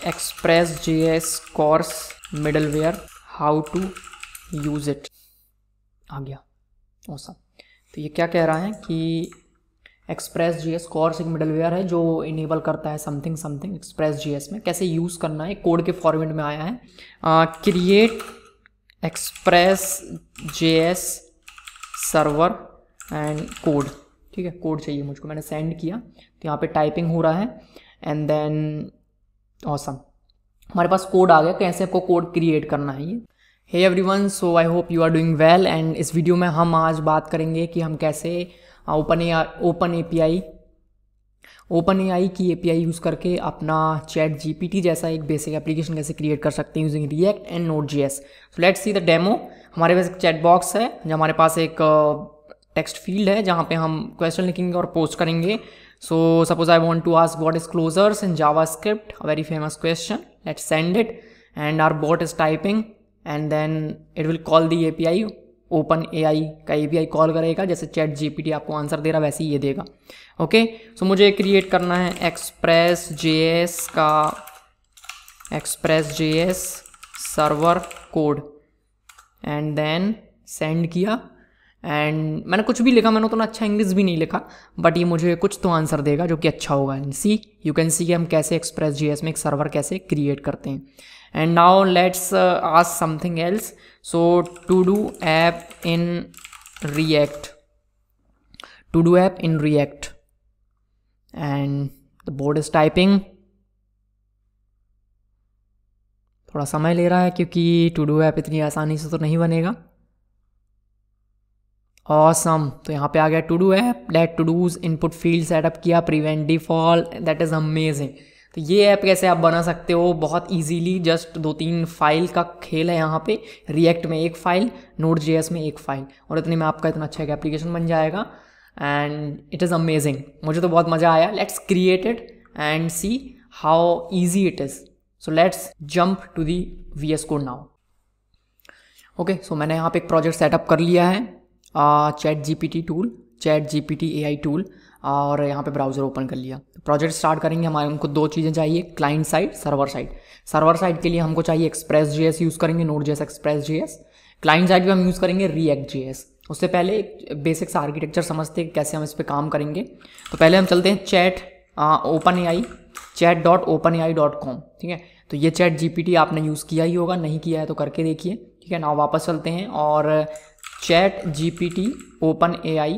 Express JS course middleware, how to use it. आ गया, awesome. तो ये क्या कह रहा है कि एक्सप्रेस JS कोर्स एक मिडलवेयर है जो इनेबल करता है समथिंग समथिंग एक्सप्रेस JS में कैसे यूज़ करना है, कोड के फॉर्मेट में आया है। Create express JS server and code, ठीक है, कोड चाहिए मुझको, मैंने सेंड किया तो यहाँ पे टाइपिंग हो रहा है एंड देन ऑसम हमारे पास कोड आ गया। कैसे आपको कोड क्रिएट करना है ये। Hey everyone, so I hope you are doing well. And इस वीडियो में हम आज बात करेंगे कि हम कैसे ओपन एआई की API यूज़ करके अपना चैट GPT जैसा एक बेसिक एप्लीकेशन कैसे क्रिएट कर सकते हैं using React and Node.js। So let's see the demo. हमारे पास एक चैट बॉक्स है, हमारे पास एक टेक्स्ट फील्ड है जहाँ पे हम क्वेश्चन लिखेंगे और पोस्ट करेंगे। So suppose I want to ask what is closures in JavaScript, a very famous question. Let's send it and our bot is typing and then it will call the API। Open AI का API call करेगा, जैसे chat GPT आपको answer दे रहा वैसे ही ये देगा। Okay, सो मुझे क्रिएट करना है Express JS server code and then send किया। एंड मैंने कुछ भी लिखा, मैंने उतना अच्छा इंग्लिश भी नहीं लिखा, बट ये मुझे कुछ तो आंसर देगा जो कि अच्छा होगा। सी यू कैन सी कि हम कैसे एक्सप्रेस JS में एक सर्वर कैसे क्रिएट करते हैं। And now let's ask something else. So to do app in React and the board is typing. थोड़ा समय ले रहा है क्योंकि टू डू ऐप इतनी आसानी से तो नहीं बनेगा। ऑसम, तो यहाँ पे आ गया to do app, let todos input field setup किया, prevent default, that is amazing. तो ये ऐप कैसे आप बना सकते हो बहुत इजीली, जस्ट 2-3 फाइल का खेल है यहाँ पे। रिएक्ट में एक फाइल, Node.js में एक फाइल, और इतने में आपका इतना अच्छा एक एप्लीकेशन बन जाएगा एंड इट इज़ अमेजिंग। मुझे तो बहुत मज़ा आया। Let's create it and see how easy it is. So let's jump to the VS code now. Okay, so मैंने यहाँ पे एक प्रोजेक्ट सेटअप कर लिया है, चैट GPT AI टूल, और यहाँ पे ब्राउज़र ओपन कर लिया। प्रोजेक्ट स्टार्ट करेंगे। हमारे हमको 2 चीज़ें चाहिए, client side, server side. Server side के लिए हमको चाहिए एक्सप्रेस JS यूज़ करेंगे, Node.js express JS। Client side पे हम यूज़ करेंगे React.js। उससे पहले एक बेसिक सा आर्किटेक्चर समझते हैं कैसे हम इस पर काम करेंगे। तो पहले हम चलते हैं chat.openai.com, ठीक है। तो ये चैट GPT आपने यूज़ किया ही होगा, नहीं किया है तो करके देखिए, ठीक है ना। वापस चलते हैं और चैट GPT OpenAI,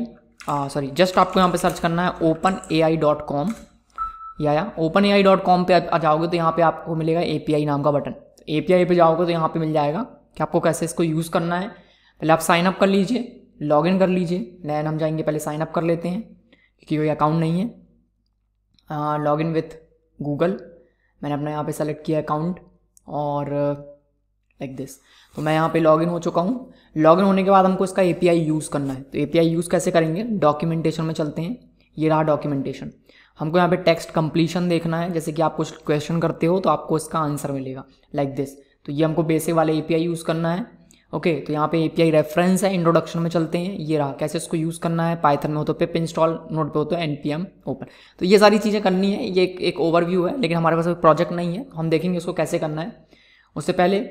जस्ट आपको यहाँ पे सर्च करना है openai.com या openai.com पे आ जाओगे तो यहाँ पे आपको मिलेगा API नाम का बटन। API पे जाओगे तो यहाँ पे मिल जाएगा कि आपको कैसे इसको यूज़ करना है। पहले आप साइन अप कर लीजिए, लॉगिन कर लीजिए। देन हम जाएंगे, पहले साइन अप कर लेते हैं क्योंकि कोई अकाउंट नहीं है। लॉगिन विथ गूगल, मैंने अपना यहाँ पे सेलेक्ट किया अकाउंट और लाइक दिस। तो मैं यहाँ पे लॉगिन हो चुका हूँ। लॉगिन होने के बाद हमको इसका API यूज़ करना है। तो API यूज़ कैसे करेंगे, डॉक्यूमेंटेशन में चलते हैं। ये रहा डॉक्यूमेंटेशन। हमको यहाँ पे टेक्स्ट कंप्लीशन देखना है, जैसे कि आप कुछ क्वेश्चन करते हो तो आपको इसका आंसर मिलेगा लाइक दिस। तो ये हमको बेसिक वाले API यूज़ करना है। ओके, तो यहाँ पे API रेफरेंस है, इंट्रोडक्शन में चलते हैं। ये रहा कैसे इसको यूज़ करना है। पाइथन में हो तो पिप इंस्टॉल, नोड पे हो तो npm ओपन। तो ये सारी चीज़ें करनी है। ये एक ओवरव्यू है, लेकिन हमारे पास कोई प्रोजेक्ट नहीं है, हम देखेंगे इसको कैसे करना है। उससे पहले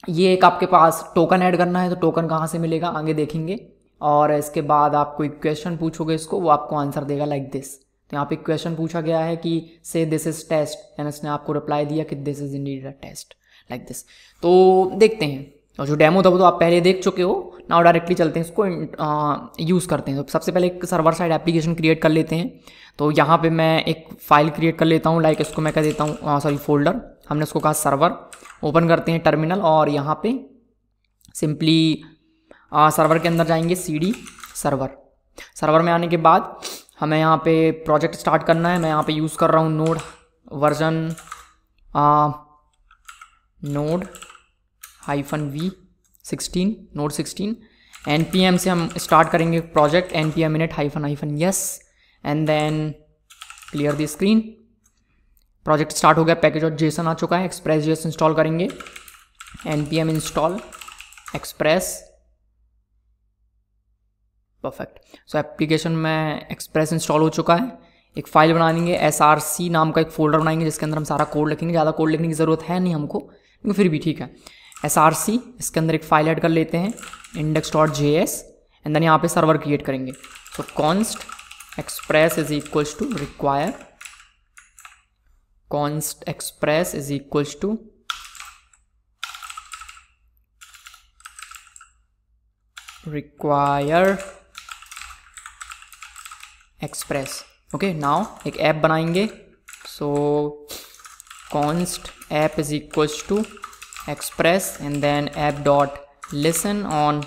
ये एक आपके पास टोकन ऐड करना है, तो टोकन कहाँ से मिलेगा आगे देखेंगे। और इसके बाद आप कोई क्वेश्चन पूछोगे इसको, वो आपको आंसर देगा लाइक दिस। तो यहाँ पे क्वेश्चन पूछा गया है कि से दिस इज टेस्ट, एंड इसने आपको रिप्लाई दिया कि this is indeed a taste like this. तो देखते हैं, और जो डेमो था वो तो आप पहले देख चुके हो। नाउ डायरेक्टली चलते हैं, इसको यूज़ करते हैं। तो सबसे पहले एक सर्वर साइड एप्लीकेशन क्रिएट कर लेते हैं। तो यहाँ पे मैं एक फाइल क्रिएट कर लेता हूँ, लाइक इसको मैं कह देता हूँ फोल्डर, हमने उसको कहा सर्वर। ओपन करते हैं टर्मिनल और यहाँ पे सिंपली सर्वर के अंदर जाएंगे, CD सर्वर। सर्वर में आने के बाद हमें यहाँ पे प्रोजेक्ट स्टार्ट करना है। मैं यहाँ पे यूज़ कर रहा हूँ नोड वर्जन नोड 16 npm से हम स्टार्ट करेंगे project, npm init --- yes and then clear the screen. Project start हो गया, पैकेज और JSON आ चुका है। एक्सप्रेस JS इंस्टॉल करेंगे, npm install Express, perfect. So application में एक्सप्रेस इंस्टॉल हो चुका है। एक फाइल बनाएंगे, src नाम का एक फोल्डर बनाएंगे जिसके अंदर हम सारा कोड लिखेंगे। ज़्यादा कोड लिखने की ज़रूरत है नहीं हमको, लेकिन फिर भी ठीक है। src, इसके अंदर एक फाइल ऐड कर लेते हैं index.js, एंड देन यहाँ पे सर्वर क्रिएट करेंगे। तो const express is equals to require, const express is equals to require express। Okay, now एक ऐप बनाएंगे। So const app is equals to express and then app dot listen on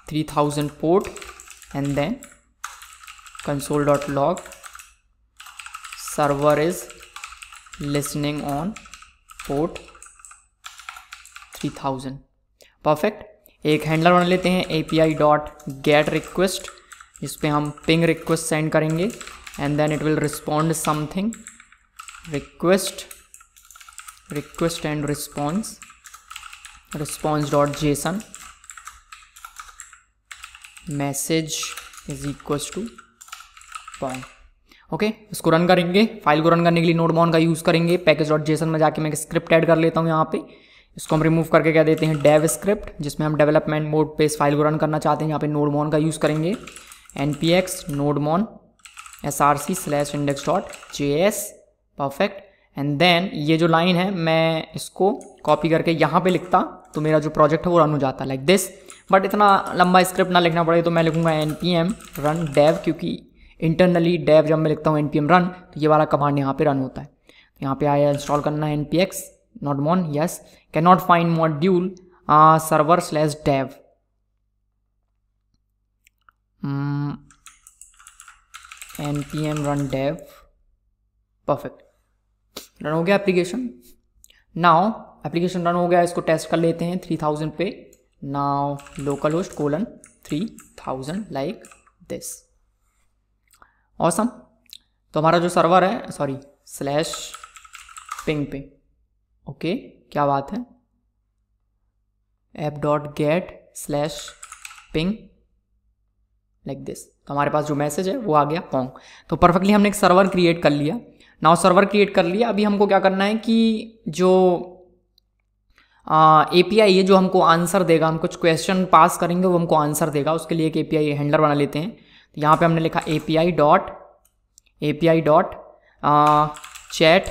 3000 port and then console dot log server is listening on port 3000। Perfect. एक handler बना लेते हैं API dot gate request, जिस पे हम ping request send करेंगे and then it will respond something, request and response, response.json, message is equals to point. Okay, इसको run करेंगे। फाइल को रन करने के लिए नोडमॉन का यूज़ करेंगे। पैकेज.json में जाके मैं एक स्क्रिप्ट ऐड कर लेता हूँ यहाँ पे। इसको हम रिमूव करके क्या देते हैं, डेव स्क्रिप्ट, जिसमें हम डेवलपमेंट मोड पे इस फाइल को रन करना चाहते हैं। यहाँ पे नोडमॉन का यूज़ करेंगे, npx nodemon src/index.js। Perfect. And then ये जो लाइन है मैं इसको कॉपी करके यहाँ पे लिखता तो मेरा जो प्रोजेक्ट है वो रन हो जाता लाइक दिस। बट इतना लंबा स्क्रिप्ट ना लिखना पड़े तो मैं लिखूंगा npm run dev, क्योंकि इंटरनली dev जब मैं लिखता हूँ npm run तो ये वाला कमांड यहाँ पे रन होता है। यहाँ पे आया इंस्टॉल करना है npx nodemon, yes, can not find module server/dev। npm run dev, perfect, run हो गया एप्लीकेशन। नाउ एप्लीकेशन रन हो गया, इसको टेस्ट कर लेते हैं 3000 पे। Now local host :3000 like this. Awesome. तो हमारा जो सर्वर है, सॉरी /ping पे, ओके, क्या बात है, app.get/ping लाइक दिस। तो हमारे पास जो मैसेज है वो आ गया पोंग। तो परफेक्टली हमने एक सर्वर क्रिएट कर लिया। नाउ सर्वर क्रिएट कर लिया, अभी हमको क्या करना है कि जो API है जो हमको आंसर देगा, हम कुछ क्वेश्चन पास करेंगे वो हमको आंसर देगा, उसके लिए एक API हैंडलर बना लेते हैं। तो यहाँ पे हमने लिखा API डॉट chat/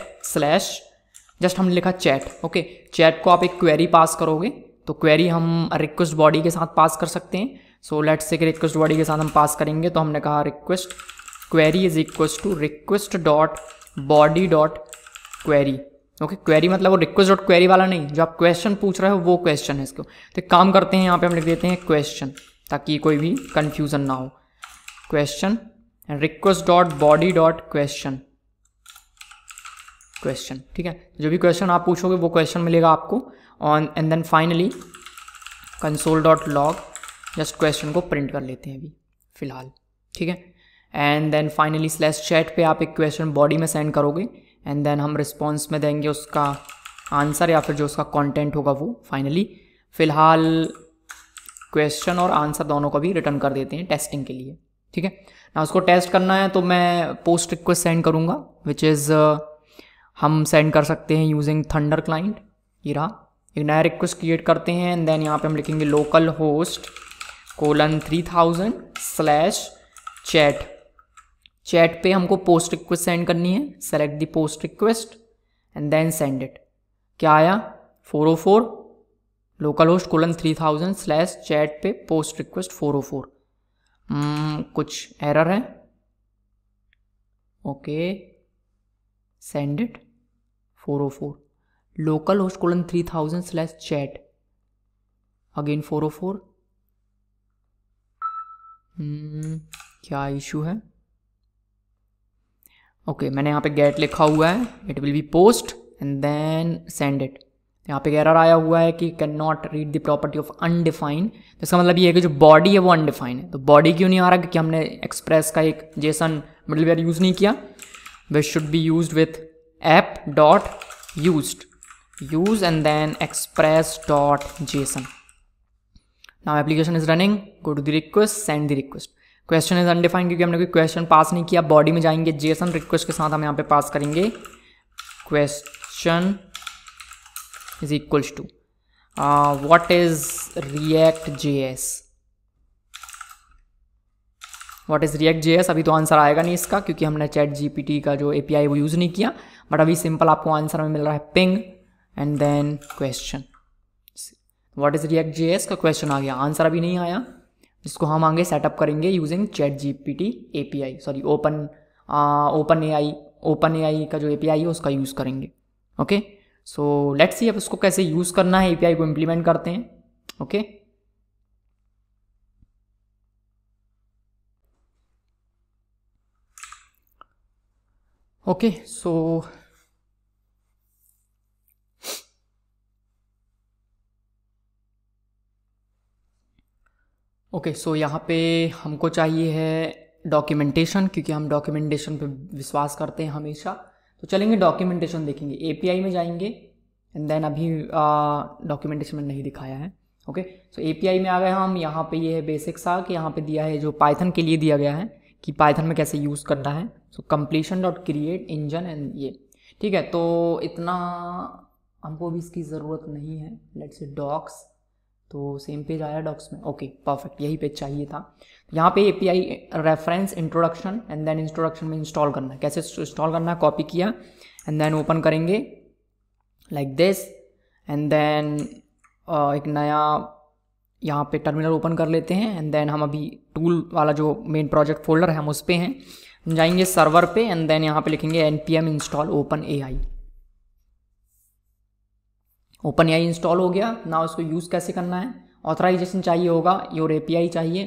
जस्ट हमने लिखा चैट। ओके, चैट को आप एक क्वेरी पास करोगे, तो क्वेरी हम रिक्वेस्ट बॉडी के साथ पास कर सकते हैं। So let's say request body के साथ हम पास करेंगे, तो हमने कहा request query is equals to request dot body dot query. Okay, query मतलब वो रिक्वेस्ट डॉट क्वेरी वाला नहीं, जो आप क्वेश्चन पूछ रहे हो वो क्वेश्चन है इसको। तो एक काम करते हैं, यहाँ पे हम लिख देते हैं क्वेश्चन, ताकि कोई भी कंफ्यूजन ना हो। Question request dot body dot question, ठीक है। जो भी क्वेश्चन आप पूछोगे वो क्वेश्चन मिलेगा आपको on, and then finally console dot log, just question को प्रिंट कर लेते हैं अभी फिलहाल, ठीक है। एंड देन फाइनली /chat पे आप एक क्वेश्चन बॉडी में सेंड करोगे, एंड देन हम रिस्पॉन्स में देंगे उसका आंसर या फिर जो उसका कंटेंट होगा वो। फाइनली फिलहाल क्वेश्चन और आंसर दोनों को भी रिटर्न कर देते हैं टेस्टिंग के लिए, ठीक है ना। उसको टेस्ट करना है तो मैं पोस्ट रिक्वेस्ट सेंड करूँगा, विच इज़ हम सेंड कर सकते हैं यूजिंग थंडर क्लाइंट। ये रहा, एक नया रिक्वेस्ट क्रिएट करते हैं, एंड देन यहाँ पे हम लिखेंगे लोकल होस्ट :3000/chat। चैट पे हमको पोस्ट रिक्वेस्ट सेंड करनी है। Select the post request and then send it. क्या आया, 404 लोकल होस्ट :3000/chat पे पोस्ट रिक्वेस्ट 404। कुछ एरर है, okay, send it 404 local host :3000/chat again 404। क्या इशू है, ओके, मैंने यहाँ पे गेट लिखा हुआ है, it will be post and then send it. यहाँ पे एरर आया हुआ है कि cannot read the property of undefined. तो इसका मतलब ये है कि जो बॉडी है वो अनडिफाइंड है। तो बॉडी क्यों नहीं आ रहा, क्योंकि हमने एक्सप्रेस का एक जेसन मिडलवेयर यूज़ नहीं किया। Which should be used with app.used use and then express.json. Now application is running, go to the request, send the request. Question is undefined क्योंकि हमने कोई क्वेश्चन पास नहीं किया। बॉडी में जाएंगे, जेसन रिक्वेस्ट के साथ हम यहाँ पे पास करेंगे question is equals to what is React JS. What is React JS, अभी तो आंसर आएगा नहीं इसका क्योंकि हमने चैट जीपीटी का जो एपीआई वो यूज़ नहीं किया, बट अभी सिंपल आपको आंसर में मिल रहा है ping and then question. What is React JS का क्वेश्चन आ गया, आंसर अभी नहीं आया, जिसको हम आगे सेटअप करेंगे using chat GPT API, sorry open AI का जो एपीआई है उसका यूज़ करेंगे। ओके, सो लेट्स सी अब उसको कैसे यूज़ करना है, एपीआई को इम्प्लीमेंट करते हैं। ओके, ओके, सो यहाँ पे हमको चाहिए है डॉक्यूमेंटेशन, क्योंकि हम डॉक्यूमेंटेशन पे विश्वास करते हैं हमेशा। तो चलेंगे डॉक्यूमेंटेशन देखेंगे, एपीआई में जाएंगे एंड देन अभी डॉक्यूमेंटेशन में नहीं दिखाया है। ओके, सो एपीआई में आ गए हम, यहाँ पे ये है बेसिक सा कि यहाँ पे दिया है जो पाइथन के लिए दिया गया है कि पाइथन में कैसे यूज़ करना है। So completion dot create engine and ये ठीक है, तो इतना हमको भी इसकी ज़रूरत नहीं है। लेट्स से डॉक्स, तो सेम पेज आया डॉक्स में। ओके, परफेक्ट, यही पेज चाहिए था। यहाँ पे API reference introduction and then introduction में इंस्टॉल करना है। कैसे इंस्टॉल करना है, कॉपी किया एंड देन ओपन करेंगे लाइक दिस एंड देन एक नया यहाँ पे टर्मिनल ओपन कर लेते हैं एंड देन हम अभी टूल वाला जो मेन प्रोजेक्ट फोल्डर है हम उस पर हैं, जाएंगे सर्वर पे एंड देन यहाँ पे लिखेंगे npm install open AI. Open AI install हो गया। ना उसको यूज़ कैसे करना है, ऑथराइजेशन चाहिए होगा, योर एपीआई चाहिए,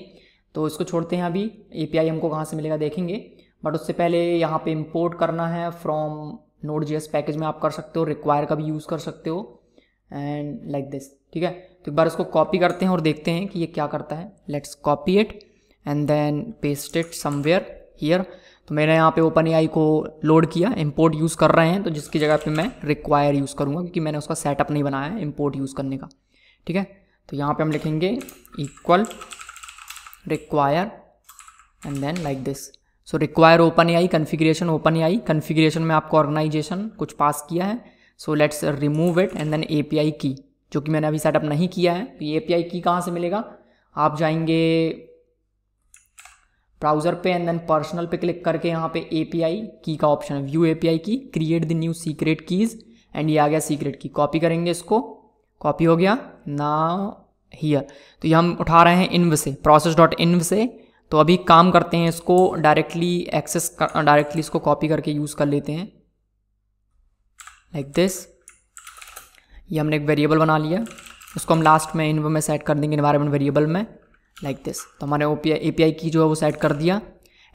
तो इसको छोड़ते हैं अभी। एपीआई हमको कहाँ से मिलेगा देखेंगे, बट उससे पहले यहाँ पे इंपोर्ट करना है फ्रॉम Node.js पैकेज में आप कर सकते हो, रिक्वायर का भी यूज़ कर सकते हो एंड लाइक दिस। ठीक है, तो एक बार इसको कॉपी करते हैं और देखते हैं कि ये क्या करता है। Let's copy it and then paste it somewhere here. तो मैंने यहाँ पे ओपन एआई को लोड किया, इंपोर्ट यूज़ कर रहे हैं, तो जिसकी जगह पे मैं रिक्वायर यूज़ करूँगा क्योंकि मैंने उसका सेटअप नहीं बनाया है इंपोर्ट यूज़ करने का। ठीक है, तो यहाँ पे हम लिखेंगे equal require and then like this. So require OpenAI configuration, OpenAI configuration में आपको ऑर्गेनाइजेशन कुछ पास किया है। So let's remove it and then API key, जो कि मैंने अभी सेटअप नहीं किया है। तो ये एपीआई की कहाँ से मिलेगा, आप जाएंगे ब्राउज़र पे एंड देन पर्सनल पे क्लिक करके यहाँ पे एपीआई की का ऑप्शन है, व्यू एपीआई की, create the new secret keys and ये आ गया सीक्रेट की। कॉपी करेंगे इसको, कॉपी हो गया नाउ हियर। तो ये हम उठा रहे हैं इन्व से, process.env से। तो अभी काम करते हैं, इसको डायरेक्टली इसको कॉपी करके यूज़ कर लेते हैं लाइक दिस। ये हमने एक वेरिएबल बना लिया, उसको हम लास्ट में इन्व में सेट कर देंगे एनवायरनमेंट वेरिएबल में लाइक दिस। तो हमारे एपीआई की जो है वो सेट कर दिया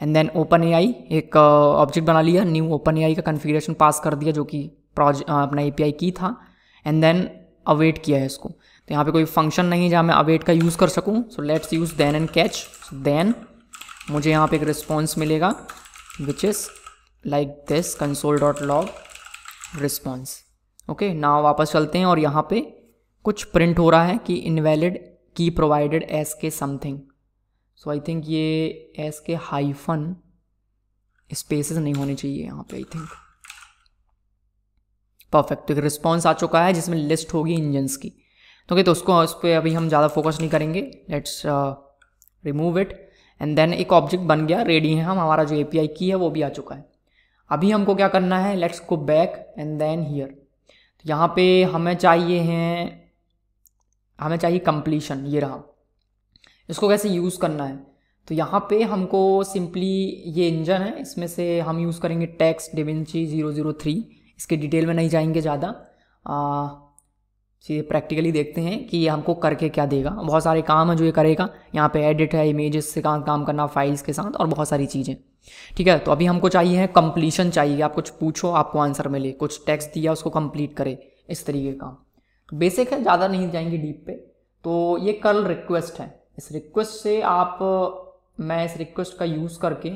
एंड देन ओपन एआई एक ऑब्जेक्ट बना लिया, न्यू ओपन एआई का कन्फिग्रेशन पास कर दिया जो कि अपना एपीआई की था एंड देन अवेट किया है इसको। तो यहाँ पे कोई फंक्शन नहीं है जहाँ मैं अवेट का यूज़ कर सकूँ। So let's use then and catch. Then मुझे यहाँ पे एक रिस्पॉन्स मिलेगा which is like this console.log response. Okay, now वापस चलते हैं और यहाँ पे कुछ प्रिंट हो रहा है कि इनवैलिड की प्रोवाइडेड एस के समथिंग। सो आई थिंक ये एस के हाइफन स्पेसेस नहीं होने चाहिए यहाँ पे, आई थिंक। परफेक्ट, तो एक रिस्पॉन्स आ चुका है जिसमें लिस्ट होगी इंजन्स की। तो तो उस पर अभी हम ज़्यादा फोकस नहीं करेंगे। Let's remove it and then एक ऑब्जेक्ट बन गया, रेडी है हम, हमारा जो एपीआई की है वो भी आ चुका है। अभी हमको क्या करना है, let's go back and then here. तो यहाँ पे हमें चाहिए कंप्लीशन, ये रहा। इसको कैसे यूज़ करना है, तो यहाँ पे हमको सिंपली ये इंजन है, इसमें से हम यूज़ करेंगे टेक्स्ट डेविंची 003। इसके डिटेल में नहीं जाएंगे ज़्यादा, सीधे प्रैक्टिकली देखते हैं कि ये हमको करके क्या देगा। बहुत सारे काम है जो ये करेगा, यहाँ पे एडिट है, इमेजेस से काम करना फाइल्स के साथ और बहुत सारी चीज़ें। ठीक है, तो अभी हमको चाहिए है कंप्लीशन चाहिए। आप कुछ पूछो आपको आंसर मिले, कुछ टेक्स्ट दिया उसको कंप्लीट करे, इस तरीके का काम। तो बेसिक है, ज़्यादा नहीं जाएंगे डीप पे। तो ये कर्ल रिक्वेस्ट है, इस रिक्वेस्ट से मैं इस रिक्वेस्ट का यूज़ करके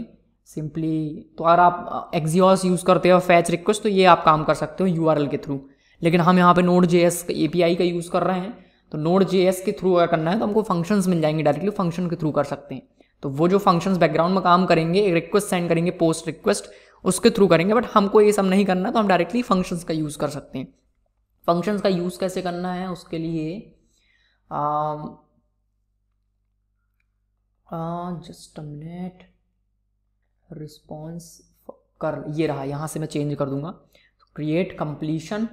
सिंपली, तो अगर आप एक्सियोस यूज़ करते हो फैच रिक्वेस्ट, तो ये आप काम कर सकते हो यूआरएल के थ्रू। लेकिन हम यहाँ पे Node.js एपीआई का यूज़ कर रहे हैं, तो Node.js के थ्रू अगर करना है तो हमको फंक्शंस मिल जाएंगे, डायरेक्टली फंक्शन के थ्रू कर सकते हैं। तो वो जो फंक्शंस बैकग्राउंड में काम करेंगे, एक रिक्वेस्ट सेंड करेंगे, पोस्ट रिक्वेस्ट, उसके थ्रू करेंगे। बट हमको ये सब नहीं करना, तो हम डायरेक्टली फंक्शंस का यूज़ कर सकते हैं। फंक्शंस का यूज़ कैसे करना है उसके लिए जस्ट अ मिनट, रिस्पॉन्स कर, ये रहा, यहाँ से मैं चेंज कर दूंगा, क्रिएट कंप्लीशन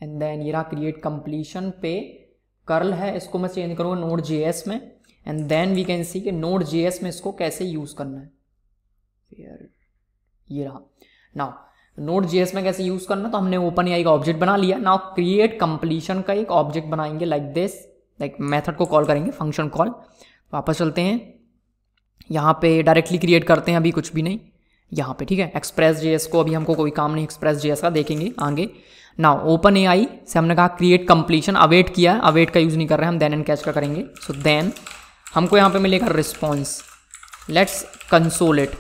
एंड देन ये रहा क्रिएट कंप्लीशन पे कर्ल है, इसको मैं चेंज करूँगा नोड जेएस में, and then we can see कि नोड जेएस में इसको कैसे यूज़ करना है। फिर ये रहा, नाउ नोड जेएस में कैसे यूज़ करना, तो हमने ओपन एआई का ऑब्जेक्ट बना लिया। नाउ क्रिएट कंप्लीशन का एक ऑब्जेक्ट बनाएंगे लाइक दिस, लाइक मेथड को कॉल करेंगे, फंक्शन कॉल। वापस चलते हैं, यहाँ पे डायरेक्टली क्रिएट करते हैं, अभी कुछ भी नहीं यहाँ पे, ठीक है। एक्सप्रेस जेएस को अभी हमको कोई काम नहीं एक्सप्रेस जेएस का, देखेंगे आगे। नाउ ओपन एआई से हमने कहा क्रिएट कंप्लीशन, अवेट किया, अवेट का यूज़ नहीं कर रहे हैं हम, देन एंड कैच का करेंगे। सो देन हमको यहाँ पे मिलेगा response, let's console it,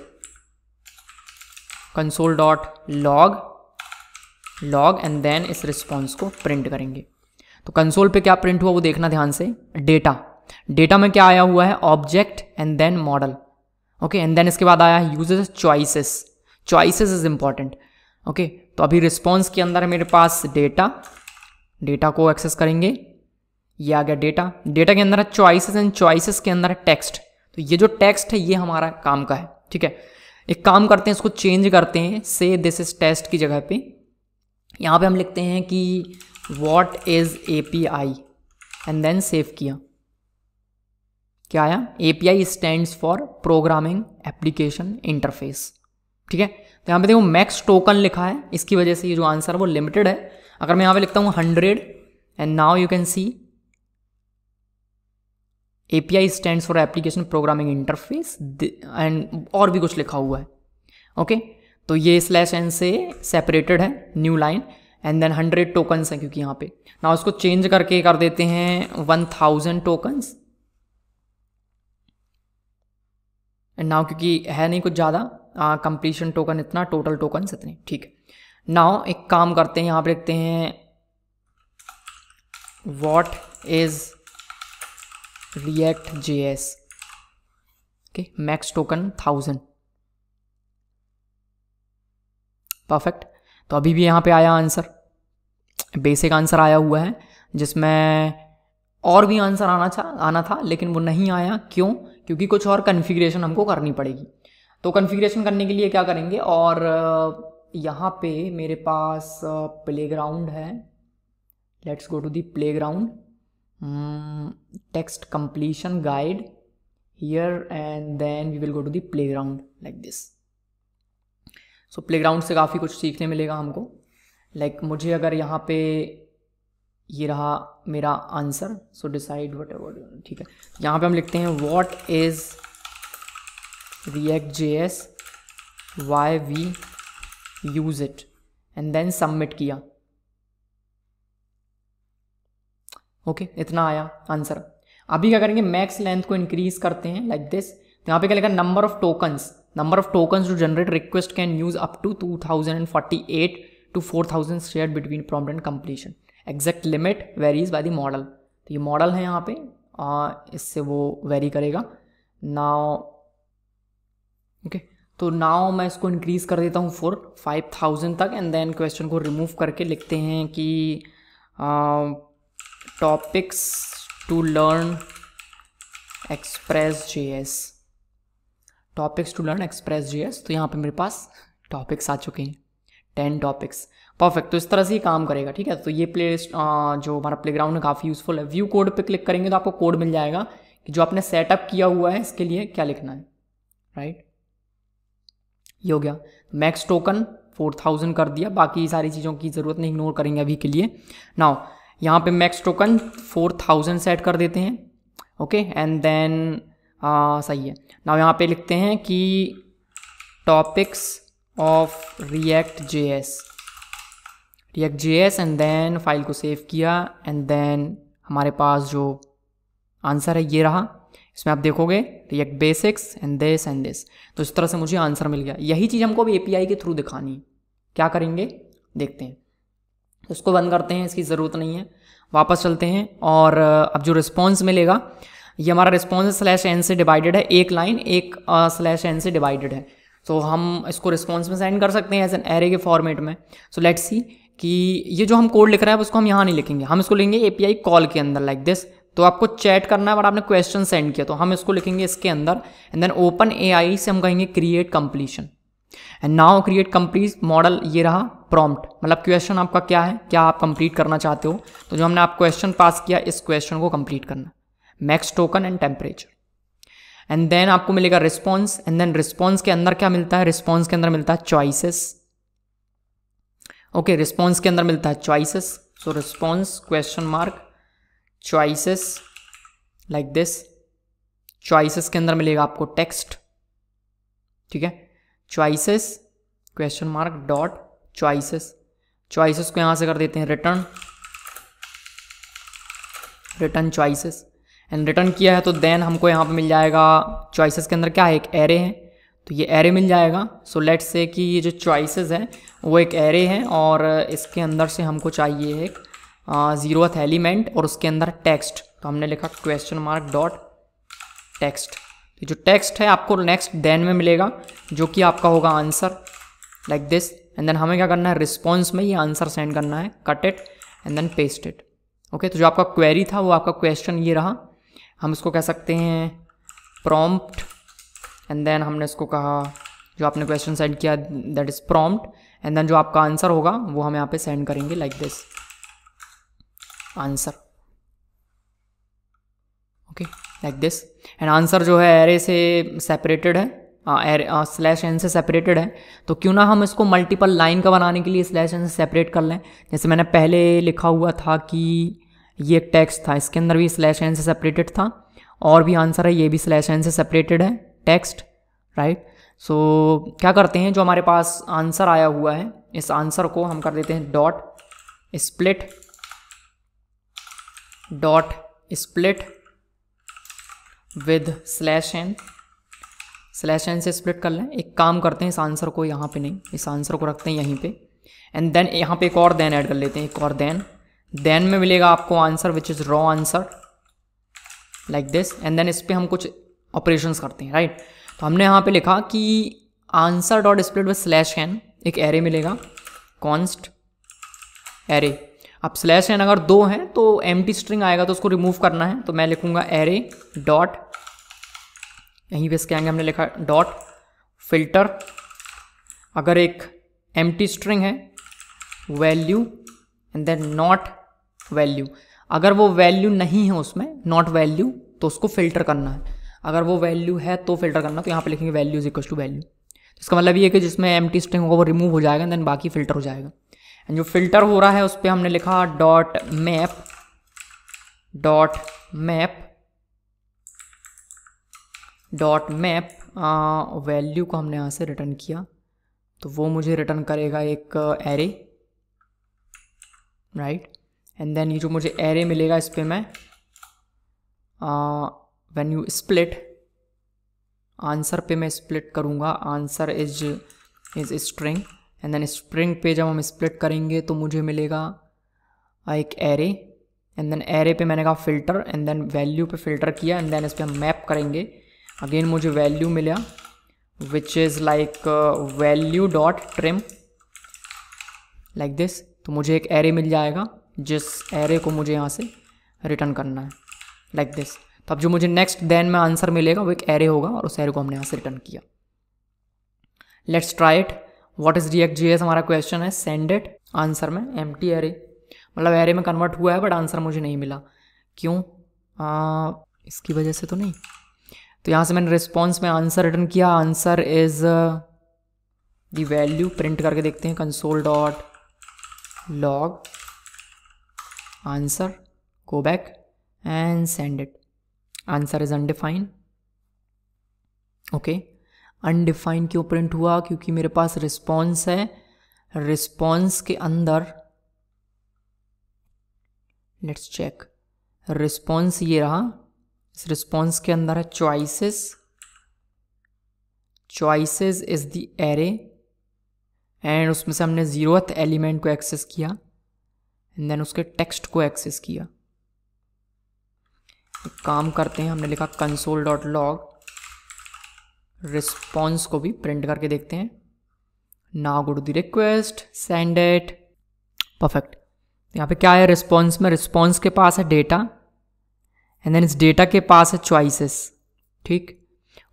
console dot log log and then इस रिस्पॉन्स को प्रिंट करेंगे। तो कंसोल पे क्या प्रिंट हुआ वो देखना ध्यान से, डेटा, डेटा में क्या आया हुआ है, object and then model, okay, and then इसके बाद आया है users choices, choices is important, okay. तो अभी रिस्पॉन्स के अंदर है मेरे पास डेटा, डेटा को एक्सेस करेंगे, ये आ गया डेटा, डेटा के अंदर है चॉइसेस एंड चॉइसेस के अंदर है टेक्स्ट। तो ये जो टेक्स्ट है ये हमारा काम का है, ठीक है। एक काम करते हैं, इसको चेंज करते हैं, से दिस इज टेस्ट की जगह पे यहाँ पे हम लिखते हैं कि what is API and then save किया, क्या आया, API stands for programming application interface, ठीक है। तो यहाँ पे देखो मैक्स टोकन लिखा है, इसकी वजह से ये जो आंसर है वो लिमिटेड है। अगर मैं यहाँ पे लिखता हूँ 100 and now you can C API stands for application programming interface and और भी कुछ लिखा हुआ है, ओके। तो ये /n से सेपरेटेड है, new line, and then 100 tokens हैं क्योंकि यहाँ पे। ना उसको चेंज करके कर देते हैं 1000 टोकन्स, एंड नाउ क्योंकि है नहीं कुछ ज़्यादा, कंप्लीशन टोकन इतना, टोटल टोकन्स इतने, ठीक है। नाउ एक काम करते हैं, यहाँ पे लिखते हैं what is React JS, okay, max token 1000, perfect. तो अभी भी यहाँ पे आया आंसर, बेसिक आंसर आया हुआ है, जिसमें और भी आंसर आना था लेकिन वो नहीं आया, क्यों, क्योंकि कुछ और कन्फिग्रेशन हमको करनी पड़ेगी। तो कन्फिग्रेशन करने के लिए क्या करेंगे, और यहाँ पे मेरे पास प्लेग्राउंड है, let's go to the playground, text completion guide here and then we will go to the playground like this. So playground से काफ़ी कुछ सीखने मिलेगा हमको, लाइक मुझे अगर यहाँ पे ये रहा मेरा answer, so decide whatever, ठीक है। यहाँ पे हम लिखते हैं what is React JS, why we use it, and then submit किया, ओके, इतना आया आंसर। अभी क्या करेंगे, मैक्स लेंथ को इंक्रीज करते हैं लाइक दिस। तो यहाँ पे क्या लिखा, number of tokens to generate request can use up to 2048 to 4000 share between prompt and completion, exact limit varies by the model. तो ये मॉडल है यहाँ पे, इससे वो वेरी करेगा। नाउ ओके, तो नाउ मैं इसको इंक्रीज कर देता हूँ 5000 तक, एंड देन क्वेश्चन को रिमूव करके लिखते हैं कि topics to learn Express JS, topics to learn Express JS. तो यहाँ पे मेरे पास टॉपिक्स आ चुके हैं, 10 टॉपिक्स, परफेक्ट। तो इस तरह से ही काम करेगा, ठीक है। तो ये जो हमारा प्लेग्राउंड है काफ़ी यूजफुल है। व्यू कोड पे क्लिक करेंगे तो आपको कोड मिल जाएगा कि जो आपने सेटअप किया हुआ है इसके लिए क्या लिखना है, राइट। ये हो गया, मैक्स टोकन 4000 कर दिया, बाकी सारी चीज़ों की ज़रूरत नहीं, इग्नोर करेंगे अभी के लिए। नाउ यहाँ पे मैक्स टोकन 4000 सेट कर देते हैं, ओके, एंड देन सही है। नाउ यहाँ पे लिखते हैं कि topics of React JS and then file को सेव किया, एंड देन हमारे पास जो आंसर है ये रहा। इसमें आप देखोगे रिएक्ट बेसिक्स एंड दिस। तो इस तरह से मुझे आंसर मिल गया। यही चीज़ हमको अभी एपीआई के थ्रू दिखानी है, क्या करेंगे देखते हैं। तो इसको बंद करते हैं, इसकी ज़रूरत नहीं है, वापस चलते हैं। और अब जो रिस्पॉन्स मिलेगा, ये हमारा रिस्पॉन्स स्लैश एन से डिवाइडेड है, एक लाइन एक स्लैश एन से डिवाइडेड है। तो हम इसको रिस्पॉन्स में सेंड कर सकते हैं एज एन एरे के फॉर्मेट में। सो लेट्स सी कि ये जो हम कोड लिख रहे हैं उसको हम यहाँ नहीं लिखेंगे, हम इसको लिखेंगे एपीआई कॉल के अंदर लाइक दिस। तो आपको चैट करना है बट आपने क्वेश्चन सेंड किया, तो हम इसको लिखेंगे इसके अंदर एंड देन ओपन एआई से हम कहेंगे create completion and now create complete model. ये रहा प्रॉम्प्ट, मतलब क्वेश्चन आपका क्या है, क्या आप कंप्लीट करना चाहते हो। तो जो हमने आप क्वेश्चन पास किया इस क्वेश्चन को कंप्लीट करना, max token and temperature. And then आपको मिलेगा रिस्पॉन्स एंड देन रिस्पॉन्स के अंदर क्या मिलता है, रिस्पॉन्स के अंदर मिलता है चॉइसेस। ओके, रिस्पॉन्स के अंदर मिलता है choices. So response question mark choices like this. Choices के अंदर मिलेगा आपको टेक्स्ट, ठीक है, choices question mark dot choices. Choices को यहां से कर देते हैं रिटर्न चॉइसेस एंड रिटर्न किया है तो देन हमको यहाँ पे मिल जाएगा चॉइसेस के अंदर क्या है, एक एरे है, तो ये एरे मिल जाएगा। सो लेट्स से कि ये जो चॉइसेस है वो एक एरे है और इसके अंदर से हमको चाहिए एक 0th एलिमेंट और उसके अंदर टेक्स्ट। तो हमने लिखा क्वेश्चन मार्क डॉट टेक्स्ट। तो जो टेक्स्ट है आपको नेक्स्ट देन में मिलेगा जो कि आपका होगा answer like this. And then हमें क्या करना है, रिस्पॉन्स में ये आंसर सेंड करना है, cut it and then paste it. Okay, तो जो आपका क्वेरी था वो आपका क्वेश्चन ये रहा, हम इसको कह सकते हैं प्रॉम्प्ट एंड देन हमने इसको कहा जो आपने क्वेश्चन सेंड किया that is prompt and then जो आपका आंसर होगा वो हम यहाँ पे सेंड करेंगे like this answer. Okay like this and answer जो है एरे से सेपरेटेड है, स्लैश एन से सेपरेटेड है। तो क्यों ना हम इसको मल्टीपल लाइन का बनाने के लिए स्लैश एन से सेपरेट कर लें। जैसे मैंने पहले लिखा हुआ था कि ये एक टेक्स्ट था, इसके अंदर भी स्लैश एन से सेपरेटेड था, और भी आंसर है ये भी स्लैश एन से सेपरेटेड है टेक्स्ट, राइट। सो क्या करते हैं, जो हमारे पास आंसर आया हुआ है इस आंसर को हम कर देते हैं dot split with slash N से स्प्लिट कर लें। एक काम करते हैं, इस आंसर को यहाँ पे नहीं, इस आंसर को रखते हैं यहीं पे एंड देन यहाँ पे एक और देन ऐड कर लेते हैं, एक और देन में मिलेगा आपको answer which is raw answer like this and then इस पर हम कुछ ऑपरेशंस करते हैं, राइट। तो हमने यहाँ पे लिखा कि answer dot split with slash N, एक एरे मिलेगा कॉन्स्ट एरे। अब स्लैश एन अगर 2 है तो एम्प्टी स्ट्रिंग आएगा तो उसको रिमूव करना है, तो मैं लिखूंगा एरे डॉट, यहीं पे इसके आगे हमने लिखा डॉट फिल्टर। अगर एक एम्प्टी स्ट्रिंग है value and then not value, अगर वो वैल्यू नहीं है उसमें नॉट वैल्यू तो उसको फिल्टर करना है, अगर वो वैल्यू है तो फिल्टर करना। तो यहाँ पे लिखेंगे value is equal to value. इसका मतलब ये है कि जिसमें एम्प्टी स्ट्रिंग होगा वो रिमूव हो जाएगा देन बाकी फिल्टर हो जाएगा। एंड जो फिल्टर हो रहा है उस पर हमने लिखा डॉट मैप वैल्यू को हमने यहाँ से रिटर्न किया तो वो मुझे रिटर्न करेगा एक एरे, राइट। एंड देन ये जो मुझे एरे मिलेगा इस पर मैं व्हेन यू स्प्लिट आंसर पे मैं स्प्लिट करूँगा, answer is string and then string पे जब हम स्प्लिट करेंगे तो मुझे मिलेगा एक एरे एंड देन एरे पे मैंने कहा फिल्टर एंड देन वैल्यू पे फिल्टर किया एंड देन इस पर हम मैप करेंगे, अगेन मुझे वैल्यू मिला विच is like value dot trim like this. तो मुझे एक एरे मिल जाएगा जिस एरे को मुझे यहाँ से रिटर्न करना है लाइक दिस। तो अब जो मुझे नेक्स्ट देन में आंसर मिलेगा वो एक एरे होगा और उस एरे को हमने यहाँ से रिटर्न किया। Let's try it. What is React.js हमारा क्वेश्चन है, सेंड इट आंसर में एम्प्टी एरे, मतलब एरे में कन्वर्ट हुआ है बट आंसर मुझे नहीं मिला, क्यों, इसकी वजह से तो नहीं। तो यहाँ से मैंने रिस्पॉन्स में आंसर रिटर्न किया, answer is the value, print करके देखते हैं console dot log answer, go back and send it, answer is undefined. Okay, undefined क्यों प्रिंट हुआ, क्योंकि मेरे पास रिस्पॉन्स है, रिस्पॉन्स के अंदर लेट्स चेक, रिस्पॉन्स ये रहा, इस रिस्पॉन्स के अंदर है choices is the array and उसमें से हमने 0th एलिमेंट को एक्सेस किया एंड देन उसके टेक्स्ट को एक्सेस किया एक काम करते हैं, हमने लिखा console.log, रिस्पॉन्स को भी प्रिंट करके देखते हैं। Now go to the request, send it, perfect. यहाँ पे क्या है रिस्पॉन्स में, रिस्पॉन्स के पास है डेटा एंड देन इस डेटा के पास है चॉइसेस, ठीक।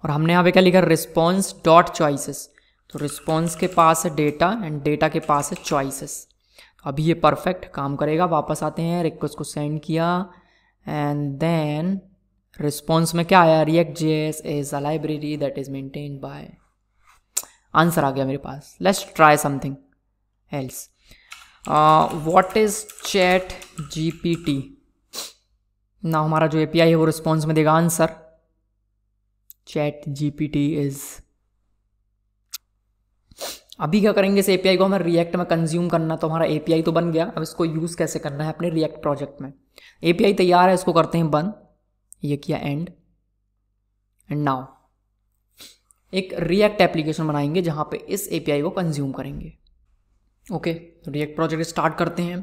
और हमने यहाँ पे क्या लिखा, रिस्पॉन्स डॉट चॉइसेस, तो रिस्पॉन्स के पास है डेटा एंड डेटा के पास है चॉइसेस। अभी ये परफेक्ट काम करेगा। वापस आते हैं, रिक्वेस्ट को सेंड किया एंड देन रिस्पॉन्स में क्या आया, React.js is a library that is maintained by, answer आ गया मेरे पास। Let's try something else. What is chat GPT? ना हमारा जो API है वो रिस्पॉन्स में देगा आंसर। चैट GPT इज, अभी क्या करेंगे, इस API को हमें React में कंज्यूम करना, तो हमारा API तो बन गया। अब इसको यूज़ कैसे करना है अपने React प्रोजेक्ट में। API तैयार है, इसको करते हैं बंद, ये किया एंड नाउ एक React एप्लीकेशन बनाएंगे जहाँ पे इस API को कंज्यूम करेंगे। ओके, तो React प्रोजेक्ट स्टार्ट करते हैं।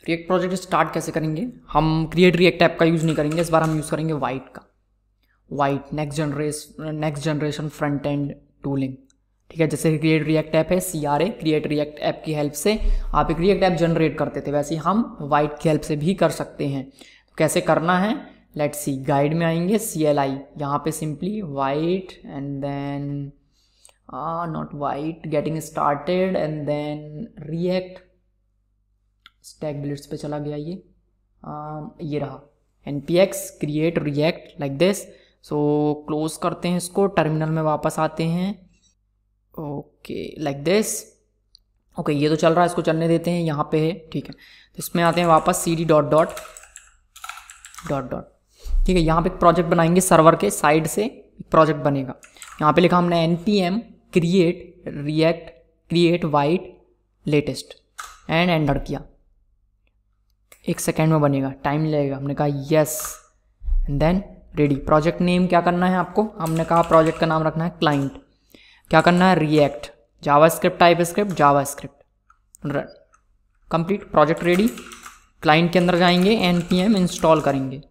React प्रोजेक्ट स्टार्ट कैसे करेंगे, हम क्रिएट React ऐप का यूज़ नहीं करेंगे, इस बार हम यूज़ करेंगे वाइट का, white next generation front end tooling, ठीक है। जैसे क्रिएट React ऐप है, CRA क्रिएट React ऐप की हेल्प से आप एक React ऐप जनरेट करते थे, वैसे ही हम वाइट की हेल्प से भी कर सकते हैं। तो कैसे करना है, लेट्स सी, गाइड में आएंगे, CLI, यहाँ पे simply Vite and then not Vite, getting started and then React, StackBlitz पे चला गया ये रहा, npx create React like this. So close करते हैं इसको, टर्मिनल में वापस आते हैं, ओके लाइक दिस। ओके, ये तो चल रहा है, इसको चलने देते हैं, यहाँ पे है, ठीक है। तो इसमें आते हैं वापस, cd dot dot dot dot, ठीक है। यहाँ पे एक प्रोजेक्ट बनाएंगे, सर्वर के साइड से एक प्रोजेक्ट बनेगा। यहाँ पे लिखा हमने npm create React create Vite latest and enter किया, 1 सेकेंड में बनेगा, टाइम लगेगा। हमने कहा yes and then ready. Project name क्या करना है आपको, हमने कहा प्रोजेक्ट का नाम रखना है क्लाइंट, क्या करना है React, JavaScript type script JavaScript, complete, project ready. Client के अंदर जाएंगे, npm इंस्टॉल करेंगे,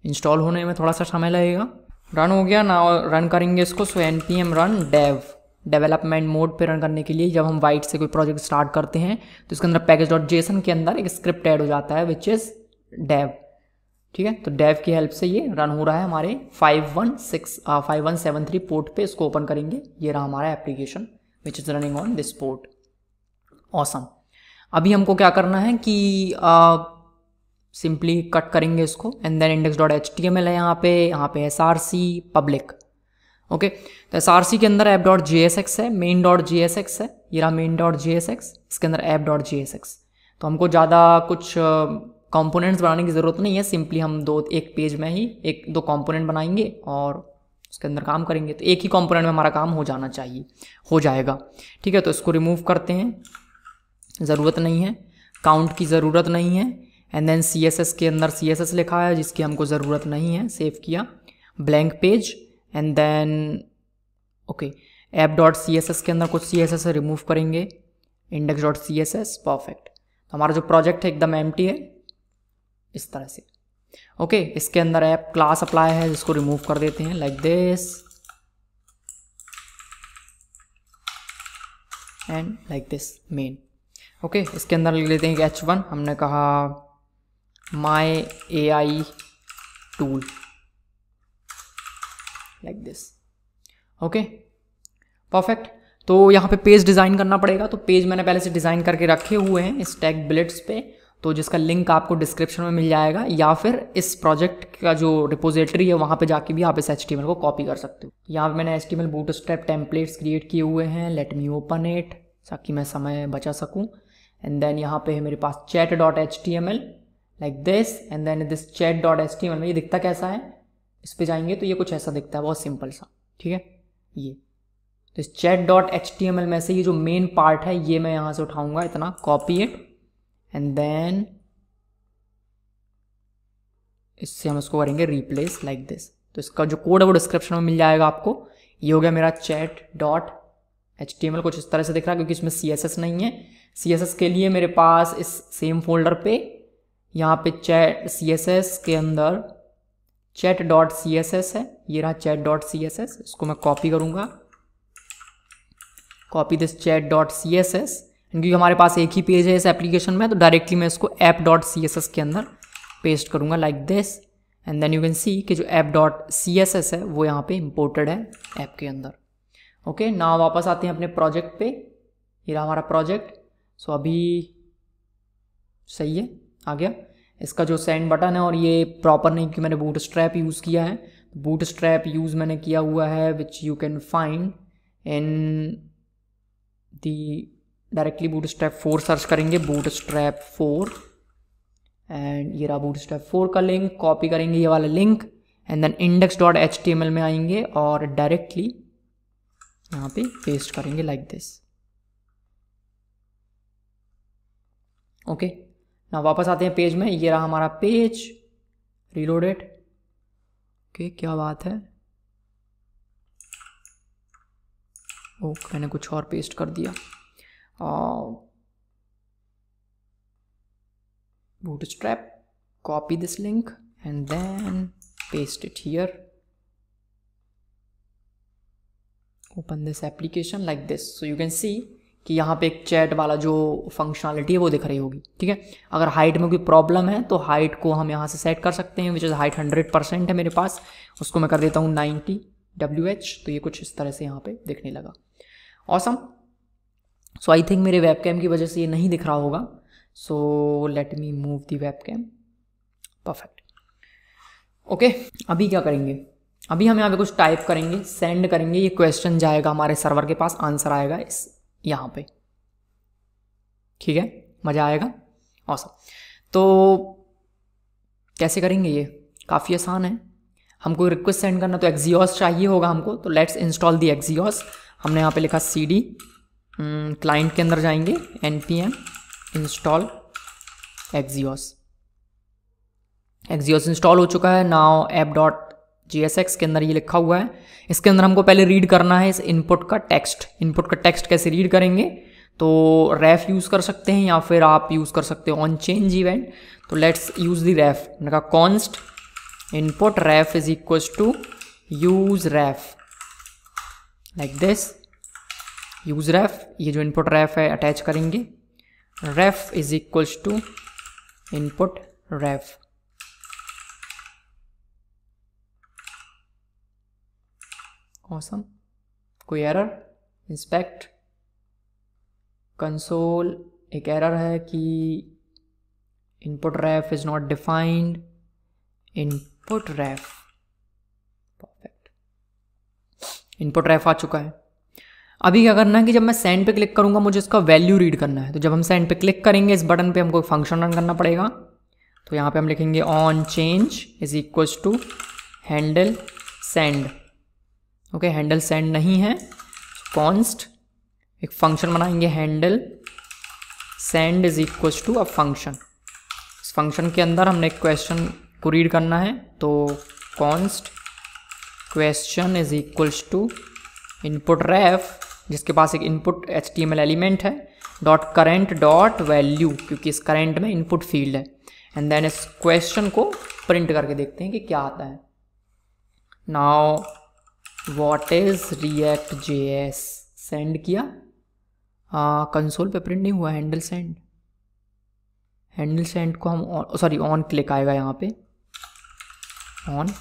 इंस्टॉल होने में थोड़ा सा समय लगेगा। रन हो गया ना, रन करेंगे इसको। So npm run dev, development mode पे रन करने के लिए जब हम वाइट से कोई प्रोजेक्ट स्टार्ट करते हैं तो इसके अंदर package.json के अंदर एक स्क्रिप्ट ऐड हो जाता है विच इज़ डेव, ठीक है। तो डेव की हेल्प से ये रन हो रहा है हमारे 5173 पोर्ट पे। इसको ओपन करेंगे, ये रहा हमारा application which is running on this port, awesome. अभी हमको क्या करना है कि सिंपली कट करेंगे इसको एंड देन index.html है यहाँ पे src पब्लिक, ओके। तो src के अंदर app.jsx है, main.jsx है, ये रहा main.jsx, इसके अंदर app.jsx। तो हमको ज़्यादा कुछ कंपोनेंट्स बनाने की ज़रूरत नहीं है, सिंपली हम एक पेज में ही 1-2 कंपोनेंट बनाएंगे और उसके अंदर काम करेंगे, तो एक ही कंपोनेंट में हमारा काम हो जाना चाहिए, हो जाएगा, ठीक है। तो इसको रिमूव करते हैं, ज़रूरत नहीं है, काउंट की ज़रूरत नहीं है एंड देन CSS के अंदर CSS लिखा है जिसकी हमको ज़रूरत नहीं है, सेव किया, blank page and then okay app.css के अंदर कुछ CSS रिमूव करेंगे, index.css, परफेक्ट। तो हमारा जो प्रोजेक्ट है एकदम एम्प्टी है इस तरह से, ओके। इसके अंदर ऐप क्लास अप्लाई है जिसको रिमूव कर देते हैं like this and like this main, okay. इसके अंदर ले लेते हैं H1, हमने कहा माई AI tool like this, okay, perfect. तो यहाँ पे पेज डिज़ाइन करना पड़ेगा, तो पेज मैंने पहले से डिज़ाइन करके रखे हुए हैं स्टैक बिल्ड्स पे, तो जिसका लिंक आपको डिस्क्रिप्शन में मिल जाएगा, या फिर इस प्रोजेक्ट का जो रिपोजिटरी है वहाँ पे जाके भी आप इस HTML को कॉपी कर सकते हो। यहाँ पे मैंने HTML बूटस्ट्रैप टेम्पलेट्स क्रिएट किए हुए हैं, लेट मी ओपन इट ताकि मैं समय बचा सकूँ। एंड देन यहाँ पे है मेरे पास chat.html like this and then this chat.html में ये दिखता कैसा है, इस पे जाएंगे तो ये कुछ ऐसा दिखता है, बहुत सिंपल सा, ठीक है। ये तो इस chat.html में से ये जो मेन पार्ट है ये मैं यहाँ से उठाऊंगा, इतना कॉपी इट एंड देन इससे हम इसको करेंगे रिप्लेस लाइक दिस। तो इसका जो कोड है वो डिस्क्रिप्शन में मिल जाएगा आपको। ये हो गया मेरा chat.html, कुछ इस तरह से दिख रहा है क्योंकि इसमें CSS नहीं है। CSS के लिए मेरे पास इस सेम फोल्डर पे यहाँ पे CSS के अंदर chat dot C S S है, ये रहा chat dot C S S, इसको मैं कॉपी करूँगा, copy this chat dot C S S, क्योंकि हमारे पास एक ही पेज है इस एप्लीकेशन में, तो डायरेक्टली मैं इसको app dot C S S के अंदर पेस्ट करूँगा like this, and then you can see कि जो app dot C S S है वो यहाँ पे इंपोर्टेड है ऐप के अंदर। ओके, ना वापस आते हैं अपने प्रोजेक्ट पे, ये रहा हमारा प्रोजेक्ट। सो अभी सही है, आ गया। इसका जो सेंड बटन है, और ये प्रॉपर नहीं कि मैंने बूटस्ट्रैप यूज़ किया है, बूटस्ट्रैप यूज़ मैंने किया हुआ है which you can find in the directly bootstrap 4 search करेंगे, बूटस्ट्रैप 4, एंड ये रहा बूटस्ट्रैप 4 का लिंक, कॉपी करेंगे ये वाला लिंक, एंड देन index.html में आएंगे और डायरेक्टली यहाँ पे पेस्ट करेंगे लाइक दिस। ओके, ना वापस आते हैं पेज में, ये रहा हमारा पेज, रीलोडेड। ओके, क्या बात है, ओके मैंने कुछ और पेस्ट कर दिया, bootstrap, copy this link and then paste it here, open this application like this, so you can see कि यहाँ पे एक चैट वाला जो फंक्शनलिटी है वो दिख रही होगी। ठीक है, अगर हाइट में कोई प्रॉब्लम है तो हाइट को हम यहाँ से सेट कर सकते हैं, विच इज़ हाइट 100% है मेरे पास, उसको मैं कर देता हूँ 90 WH, तो ये कुछ इस तरह से यहाँ पे दिखने लगा। ऑसम। सो आई थिंक मेरे वेबकैम की वजह से ये नहीं दिख रहा होगा, सो लेट मी मूव दी वेबकैम, परफेक्ट। ओके, अभी क्या करेंगे, अभी हम यहाँ पे कुछ टाइप करेंगे, सेंड करेंगे, ये क्वेश्चन जाएगा हमारे सर्वर के पास, आंसर आएगा इस यहाँ पे। ठीक है, मज़ा आएगा, ऑसम। तो कैसे करेंगे, ये काफ़ी आसान है। हमको रिक्वेस्ट सेंड करना तो एक्सियोस चाहिए होगा हमको, तो लेट्स इंस्टॉल दी एक्सियोस। हमने यहाँ पे लिखा cd, क्लाइंट के अंदर जाएंगे, npm install Axios. Axios install हो चुका है। नाउ app.jsx के अंदर ये लिखा हुआ है, इसके अंदर हमको पहले रीड करना है इस इनपुट का टेक्स्ट। इनपुट का टेक्स्ट कैसे रीड करेंगे, तो रेफ यूज़ कर सकते हैं या फिर आप यूज़ कर सकते हो ऑन चेंज इवेंट। तो लेट्स यूज़ दी रेफ। मैंने कहा const input ref is equals to use ref like this. Use ref, ये जो इनपुट रेफ है अटैच करेंगे, ref is equals to input ref. Awesome. कोई एरर, इंस्पेक्ट कंसोल, एक error है कि input ref is not defined, input ref, perfect, input ref आ चुका है। अभी क्या करना है कि जब मैं सेंड पे क्लिक करूंगा मुझे इसका वैल्यू रीड करना है। तो जब हम सेंड पे क्लिक करेंगे इस बटन पे हमको फंक्शन रन करना पड़ेगा। तो यहाँ पे हम लिखेंगे on change is equals to handle send. Okay, handle send नहीं है, कॉन्स्ट एक फंक्शन बनाएंगे handle send is equals to a function. इस फंक्शन के अंदर हमने एक क्वेश्चन को रीड करना है, तो const question is equals to input ref, जिसके पास एक इनपुट HTML एलिमेंट है, डॉट करेंट डॉट वैल्यू, क्योंकि इस करेंट में इनपुट फील्ड है। एंड देन इस क्वेश्चन को प्रिंट करके देखते हैं कि क्या आता है। Now what is React.js, send किया, कंसोल पे प्रिंट नहीं हुआ हैंडल सेंड। हैंडल सेंड को हम सॉरी ऑन क्लिक आएगा यहाँ पे, ऑन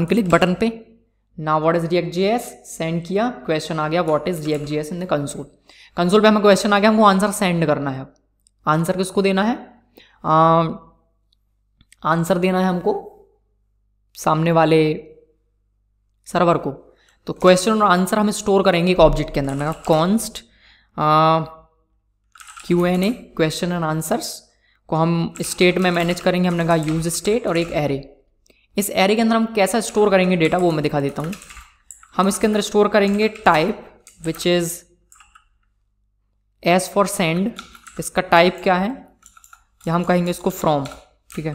क्लिक बटन पे। Now what is React.js, send किया, क्वेश्चन आ गया what is React.js in the console. Console पे हमें क्वेश्चन आ गया, हमको आंसर सेंड करना है। आंसर किसको देना है, आंसर देना है हमको सामने वाले सर्वर को। तो क्वेश्चन और आंसर हम स्टोर करेंगे एक ऑब्जेक्ट के अंदर। मैंने कहा const Q&A, question and answers को हम स्टेट में मैनेज करेंगे। हमने कहा यूज स्टेट और एक एरे। इस एरे के अंदर हम कैसा स्टोर करेंगे डेटा वो मैं दिखा देता हूँ। हम इसके अंदर स्टोर करेंगे type which is S for send. इसका टाइप क्या है, या हम कहेंगे इसको फ्रॉम। ठीक है,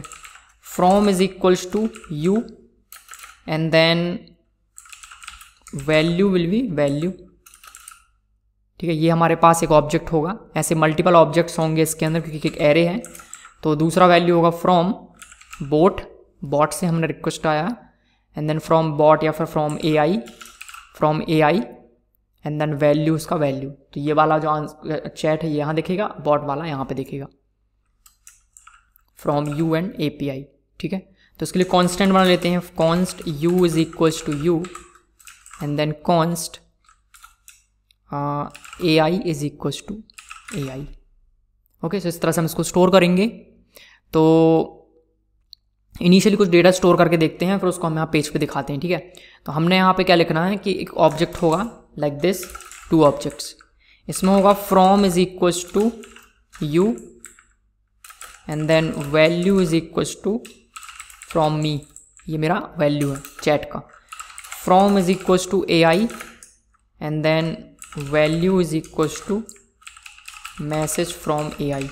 from is equals to you and then value will be value. ठीक है, ये हमारे पास एक ऑब्जेक्ट होगा, ऐसे मल्टीपल ऑब्जेक्ट्स होंगे इसके अंदर क्योंकि एक एरे है। तो दूसरा वैल्यू होगा फ्रॉम बॉट से हमने रिक्वेस्ट आया, एंड देन फ्रॉम बॉट या फिर from A I and then value, उसका वैल्यू। तो ये वाला जो चैट है यहाँ दिखेगा, बॉट वाला यहाँ पे दिखेगा, फ्रॉम यू एंड API। ठीक है, तो इसके लिए कांस्टेंट बना लेते हैं, const you is equals to you and then const AI is equals to AI। Okay, so इस तरह से हम इसको स्टोर करेंगे। तो इनिशियली कुछ डेटा स्टोर करके देखते हैं, फिर उसको हम यहाँ पेज पे दिखाते हैं। ठीक है, तो हमने यहाँ पे क्या लिखना है कि एक ऑब्जेक्ट होगा लाइक दिस, 2 ऑब्जेक्ट्स, इसमें होगा from is equals to you and then value is equals to from me, ये मेरा वैल्यू है चैट का। From is equals to AI and then value is equals to message from AI।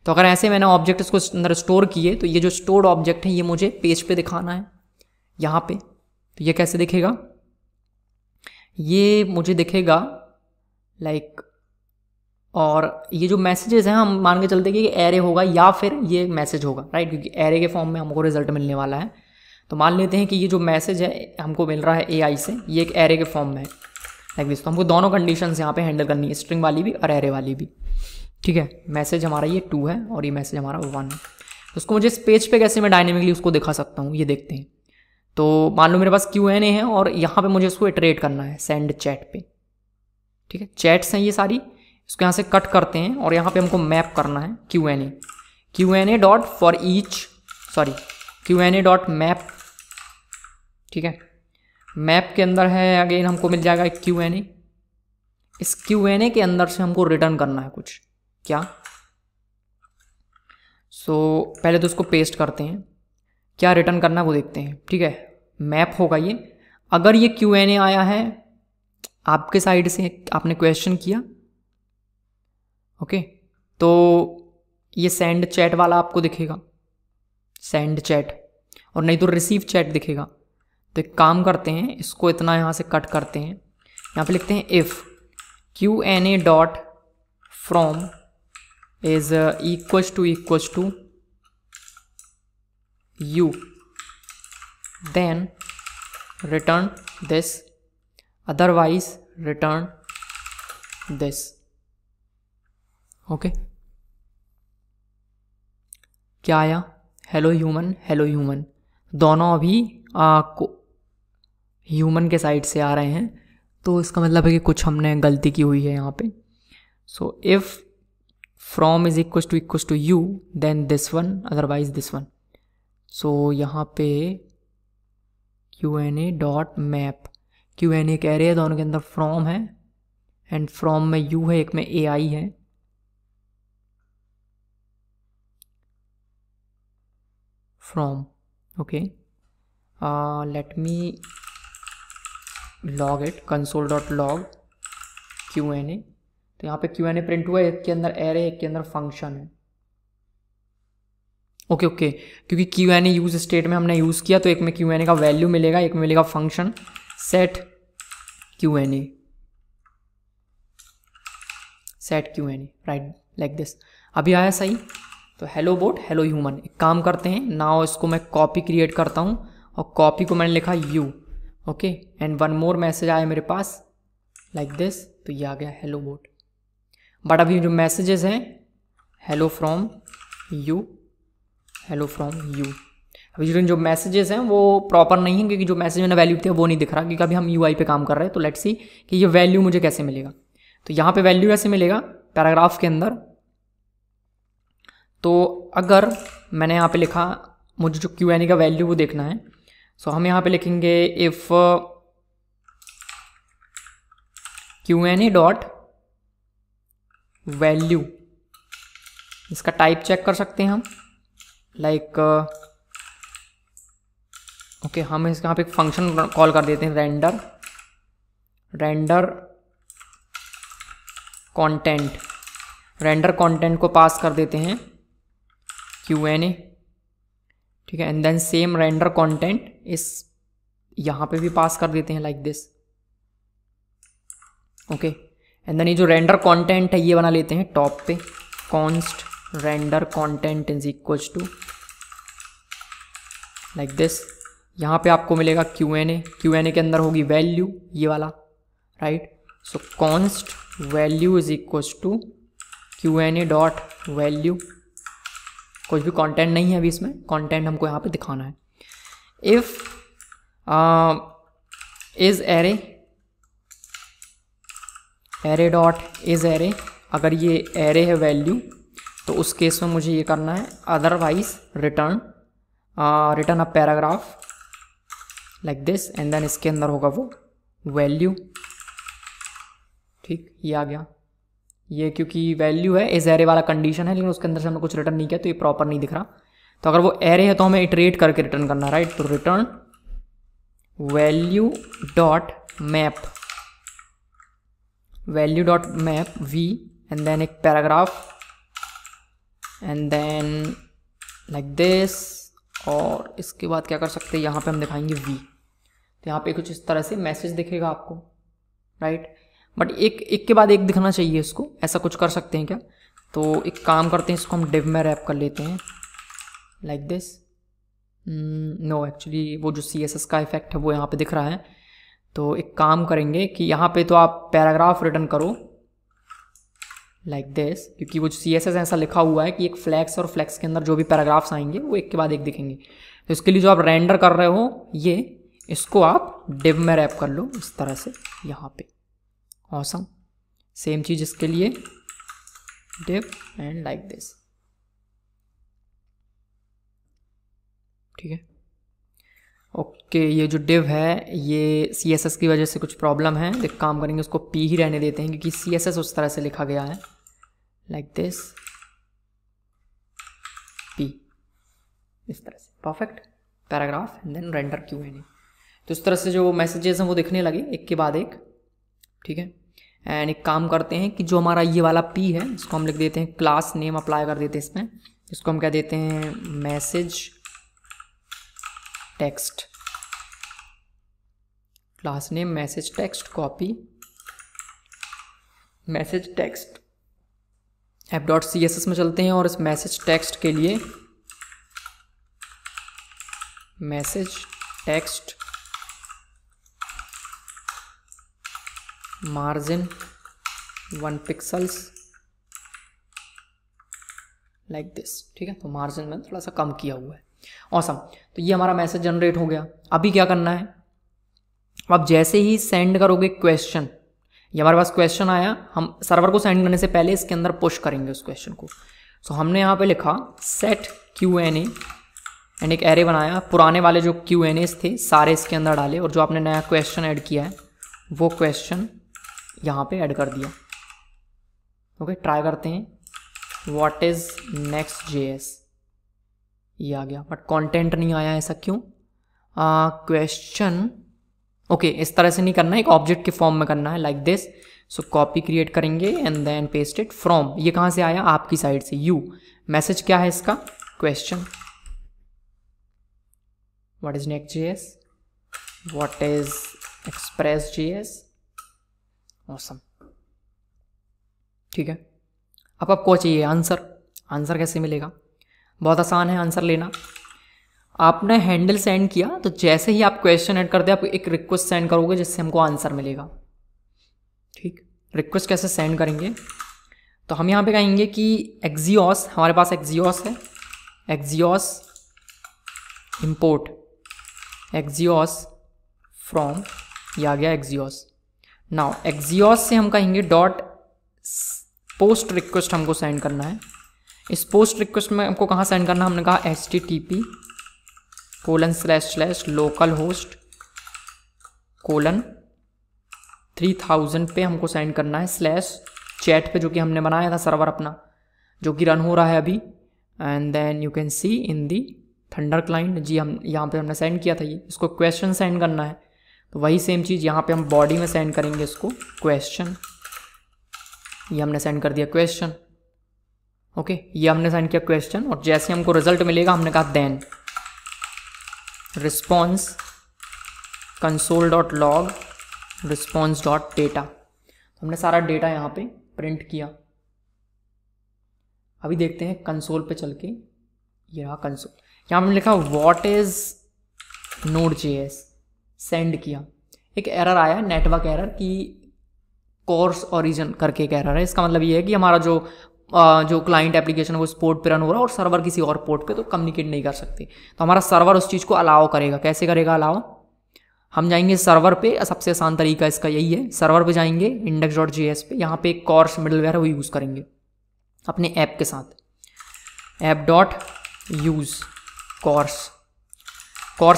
तो अगर ऐसे मैंने ऑब्जेक्ट इसको अंदर स्टोर किए, तो ये जो स्टोर्ड ऑब्जेक्ट है ये मुझे पेज पे दिखाना है यहाँ पे। तो ये कैसे दिखेगा, ये मुझे दिखेगा लाइक, और ये जो मैसेजेस हैं हम मान के चलते हैं कि एरे होगा या फिर ये मैसेज होगा, राइट, क्योंकि एरे के फॉर्म में हमको रिजल्ट मिलने वाला है। तो मान लेते हैं कि ये जो मैसेज है हमको मिल रहा है AI से, ये एक एरे के फॉर्म में है लाइक दिस। तो हमको दोनों कंडीशंस यहाँ पे हैंडल करनी है, स्ट्रिंग वाली भी और एरे वाली भी। ठीक है, मैसेज हमारा ये 2 है और ये मैसेज हमारा 1 है। तो उसको मुझे इस पेज पे कैसे मैं डायनेमिकली उसको दिखा सकता हूँ, ये देखते हैं। तो मान लो मेरे पास Q&A है और यहाँ पे मुझे इसको इटरेट करना है सेंड चैट पे। ठीक है, चैट्स हैं ये सारी, इसको यहाँ से कट करते हैं और यहाँ पे हमको मैप करना है Q&A dot for each, sorry Q&A dot map. ठीक है, मैप के अंदर है अगेन हमको मिल जाएगा Q&A। इस Q&A के अंदर से हमको रिटर्न करना है कुछ, क्या? पहले तो उसको पेस्ट करते हैं, क्या रिटर्न करना है वो देखते हैं। ठीक है, मैप होगा ये। अगर ये Q&A आया है आपके साइड से, आपने क्वेश्चन किया, ओके, तो ये सेंड चैट वाला आपको दिखेगा, सेंड चैट, और नहीं तो रिसीव चैट दिखेगा। तो एक काम करते हैं, इसको इतना यहाँ से कट करते हैं, यहाँ पे लिखते हैं if Q&A dot from is equals to you then return this, otherwise return this. Okay, क्या आया? हेलो ह्यूमन, हेलो ह्यूमन, दोनों अभी ह्यूमन के साइड से आ रहे हैं। तो इसका मतलब है कि कुछ हमने गलती की हुई है यहाँ पे। So if from is equals to you then this one, otherwise this one. So यहाँ पे Q&A डॉट मैप, Q&A कह रहे हैं दोनों के अंदर फ्रॉम है एंड फ्रॉम में यू है, एक में AI है। From, okay, let me log it, console dot log Q&A। तो यहाँ पे Q&A प्रिंट हुआ है, एक के अंदर एरे, एक के अंदर फंक्शन है। ओके ओके, क्योंकि Q&A यूज स्टेट में हमने यूज़ किया, तो एक में Q&A का वैल्यू मिलेगा, एक में मिलेगा function set Q&A, right, like this. अभी आया सही? तो हेलो बोट, हेलो ह्यूमन। एक काम करते हैं, नाउ इसको मैं कॉपी क्रिएट करता हूँ और कॉपी को मैंने लिखा you, okay, and one more message आया मेरे पास लाइक दिस। तो ये आ गया हेलो बोट। बट अभी जो मैसेजेस हैं, hello from you, hello from you, अभी जो मैसेजेस हैं वो प्रॉपर नहीं है, क्योंकि जो मैसेज मैंने वैल्यू थे वो नहीं दिख रहा, क्योंकि अभी हम UI पे काम कर रहे हैं। तो लेट्स सी कि ये वैल्यू मुझे कैसे मिलेगा। तो यहाँ पे वैल्यू कैसे मिलेगा पैराग्राफ के अंदर। तो अगर मैंने यहाँ पे लिखा, मुझे जो Q&A का वैल्यू वो देखना है, सो हम यहाँ पे लिखेंगे इफ़ Q&A डॉट वैल्यू, इसका टाइप चेक कर सकते हैं हम, लाइक ओके, हम इसका यहाँ पे एक फंक्शन कॉल कर देते हैं, रेंडर कंटेंट को पास कर देते हैं Q&A। ठीक है, and then same render content इस यहाँ पे भी पास कर देते हैं like this, okay, and then ये जो रेंडर कंटेंट है ये बना लेते हैं टॉप पे, const render content is equals to like this. यहाँ पे आपको मिलेगा Q&A, Q&A के अंदर होगी वैल्यू ये वाला, right. So const value is equals to Q&A dot value. कुछ भी कंटेंट नहीं है अभी इसमें, कंटेंट हमको यहाँ पे दिखाना है। If is array, array dot is array, अगर ये एरे है वैल्यू तो उस केस में मुझे ये करना है, otherwise return a paragraph like this and then इसके अंदर होगा वो वैल्यू, ठीक। ये आ गया, ये क्योंकि वैल्यू है, इज एरे वाला कंडीशन है, लेकिन उसके अंदर से हमने कुछ रिटर्न नहीं किया तो ये प्रॉपर नहीं दिख रहा। तो अगर वो एरे है तो हमें इटरेट करके रिटर्न करना, राइट। तो return value dot map, value dot map we and then एक paragraph and then like this. और इसके बाद क्या कर सकते हैं, यहाँ पे हम दिखाएंगे वी। तो यहाँ पे कुछ इस तरह से मैसेज दिखेगा आपको, राइट। बट एक के बाद एक दिखना चाहिए इसको, ऐसा कुछ कर सकते हैं क्या? तो एक काम करते हैं, इसको हम डिव में रैप कर लेते हैं लाइक दिस। नो, एक्चुअली वो जो CSS का इफेक्ट है वो यहाँ पे दिख रहा है। तो एक काम करेंगे कि यहाँ पे तो आप पैराग्राफ रिटर्न करो लाइक दिस, क्योंकि वो CSS ऐसा लिखा हुआ है कि एक फ्लैक्स और फ्लैक्स के अंदर जो भी पैराग्राफ्स आएंगे वो एक के बाद एक दिखेंगे। तो इसके लिए जो आप रेंडर कर रहे हो ये, इसको आप डिव में रैप कर लो इस तरह से यहाँ पे। ऑसम। सेम चीज़ इसके लिए, डिव एंड लाइक दिस, ठीक है। ओके, ये जो डिव है ये CSS की वजह से कुछ प्रॉब्लम है। एक काम करेंगे, उसको P ही रहने देते हैं क्योंकि CSS उस तरह से लिखा गया है लाइक दिस, P इस तरह से। Perfect. Paragraph and then render Q&A। तो इस तरह से जो मैसेजेस हैं वो दिखने लगे एक के बाद एक, ठीक है। एंड एक काम करते हैं कि जो हमारा ये वाला P है इसको हम लिख देते हैं, क्लास नेम अप्लाई कर देते हैं इसमें। इसको हम क्या देते हैं, message text, class name message text, copy message text. app.css में चलते हैं और इस मैसेज टेक्स्ट के लिए message text margin 1 pixels like this, ठीक है। तो मार्जिन में थोड़ा सा कम किया हुआ है। ऑसम। तो ये हमारा मैसेज जनरेट हो गया। अभी क्या करना है, अब जैसे ही सेंड करोगे क्वेश्चन, ये हमारे पास क्वेश्चन आया, हम सर्वर को सेंड करने से पहले इसके अंदर पुश करेंगे उस क्वेश्चन को। सो हमने यहाँ पे लिखा सेट Q&A एंड एक एरे बनाया, पुराने वाले जो Q&As थे सारे इसके अंदर डाले और जो आपने नया क्वेश्चन ऐड किया है वो क्वेश्चन यहाँ पे ऐड कर दिया। ओके, ट्राई करते हैं, व्हाट इज Next.js, ये आ गया बट कंटेंट नहीं आया। ऐसा क्यों? क्वेश्चन, ओके, इस तरह से नहीं करना है, एक ऑब्जेक्ट के फॉर्म में करना है like this. So copy create करेंगे and then paste it from, ये कहाँ से आया, आपकी साइड से, यू। मैसेज क्या है इसका, question. What is Next.js, what is Express.js। Awesome, ठीक है। अब आपको चाहिए आंसर। आंसर कैसे मिलेगा? बहुत आसान है आंसर लेना। आपने हैंडल सेंड किया तो जैसे ही आप क्वेश्चन ऐड करते हैं आप एक रिक्वेस्ट सेंड करोगे जिससे हमको आंसर मिलेगा, ठीक। रिक्वेस्ट कैसे सेंड करेंगे, तो हम यहाँ पे कहेंगे कि एक्जियोस, हमारे पास एक्जियोस है, एक्जियोस इंपोर्ट एक्जियोस फ्रॉम, ये आ गया एक्जियोस। नाउ एक्जियोस से हम कहेंगे डॉट पोस्ट रिक्वेस्ट हमको सेंड करना है। इस पोस्ट रिक्वेस्ट में हमको कहाँ सेंड करना है, हमने कहा http://localhost:3000 पे हमको सेंड करना है, /chat पे जो कि हमने बनाया था सर्वर अपना जो कि रन हो रहा है अभी। And then you can see in the thunder client, जी हम यहाँ पे हमने सेंड किया था ये। इसको क्वेश्चन सेंड करना है तो वही सेम चीज़ यहाँ पे हम बॉडी में सेंड करेंगे इसको, क्वेश्चन। ये हमने सेंड कर दिया क्वेश्चन, ओके। ये हमने सेंड किया क्वेश्चन और जैसे हमको रिजल्ट मिलेगा हमने कहा देन रिस्पॉन्स console.log response.data। हमने सारा डेटा यहाँ पे प्रिंट किया। अभी देखते हैं कंसोल पे चल के, ये रहा कंसोल। यहाँ हमने लिखा व्हाट इज Node.js सेंड किया, एक एरर आया नेटवर्क एरर कि कोर्स ओरिजिन करके एक एरर है। इसका मतलब ये है कि हमारा जो क्लाइंट एप्लीकेशन है वो उस पोर्ट पे रन हो रहा है और सर्वर किसी और पोर्ट पे, तो कम्युनिकेट नहीं कर सकते। तो हमारा सर्वर उस चीज़ को अलाउ करेगा। कैसे करेगा अलाउ? हम जाएंगे सर्वर पे, सबसे आसान तरीका इसका यही है, सर्वर पे जाएंगे index.js पे, यहाँ पे एक कोर्स मिडलवेयर है वो यूज़ करेंगे अपने ऐप के साथ। app.use कोर्स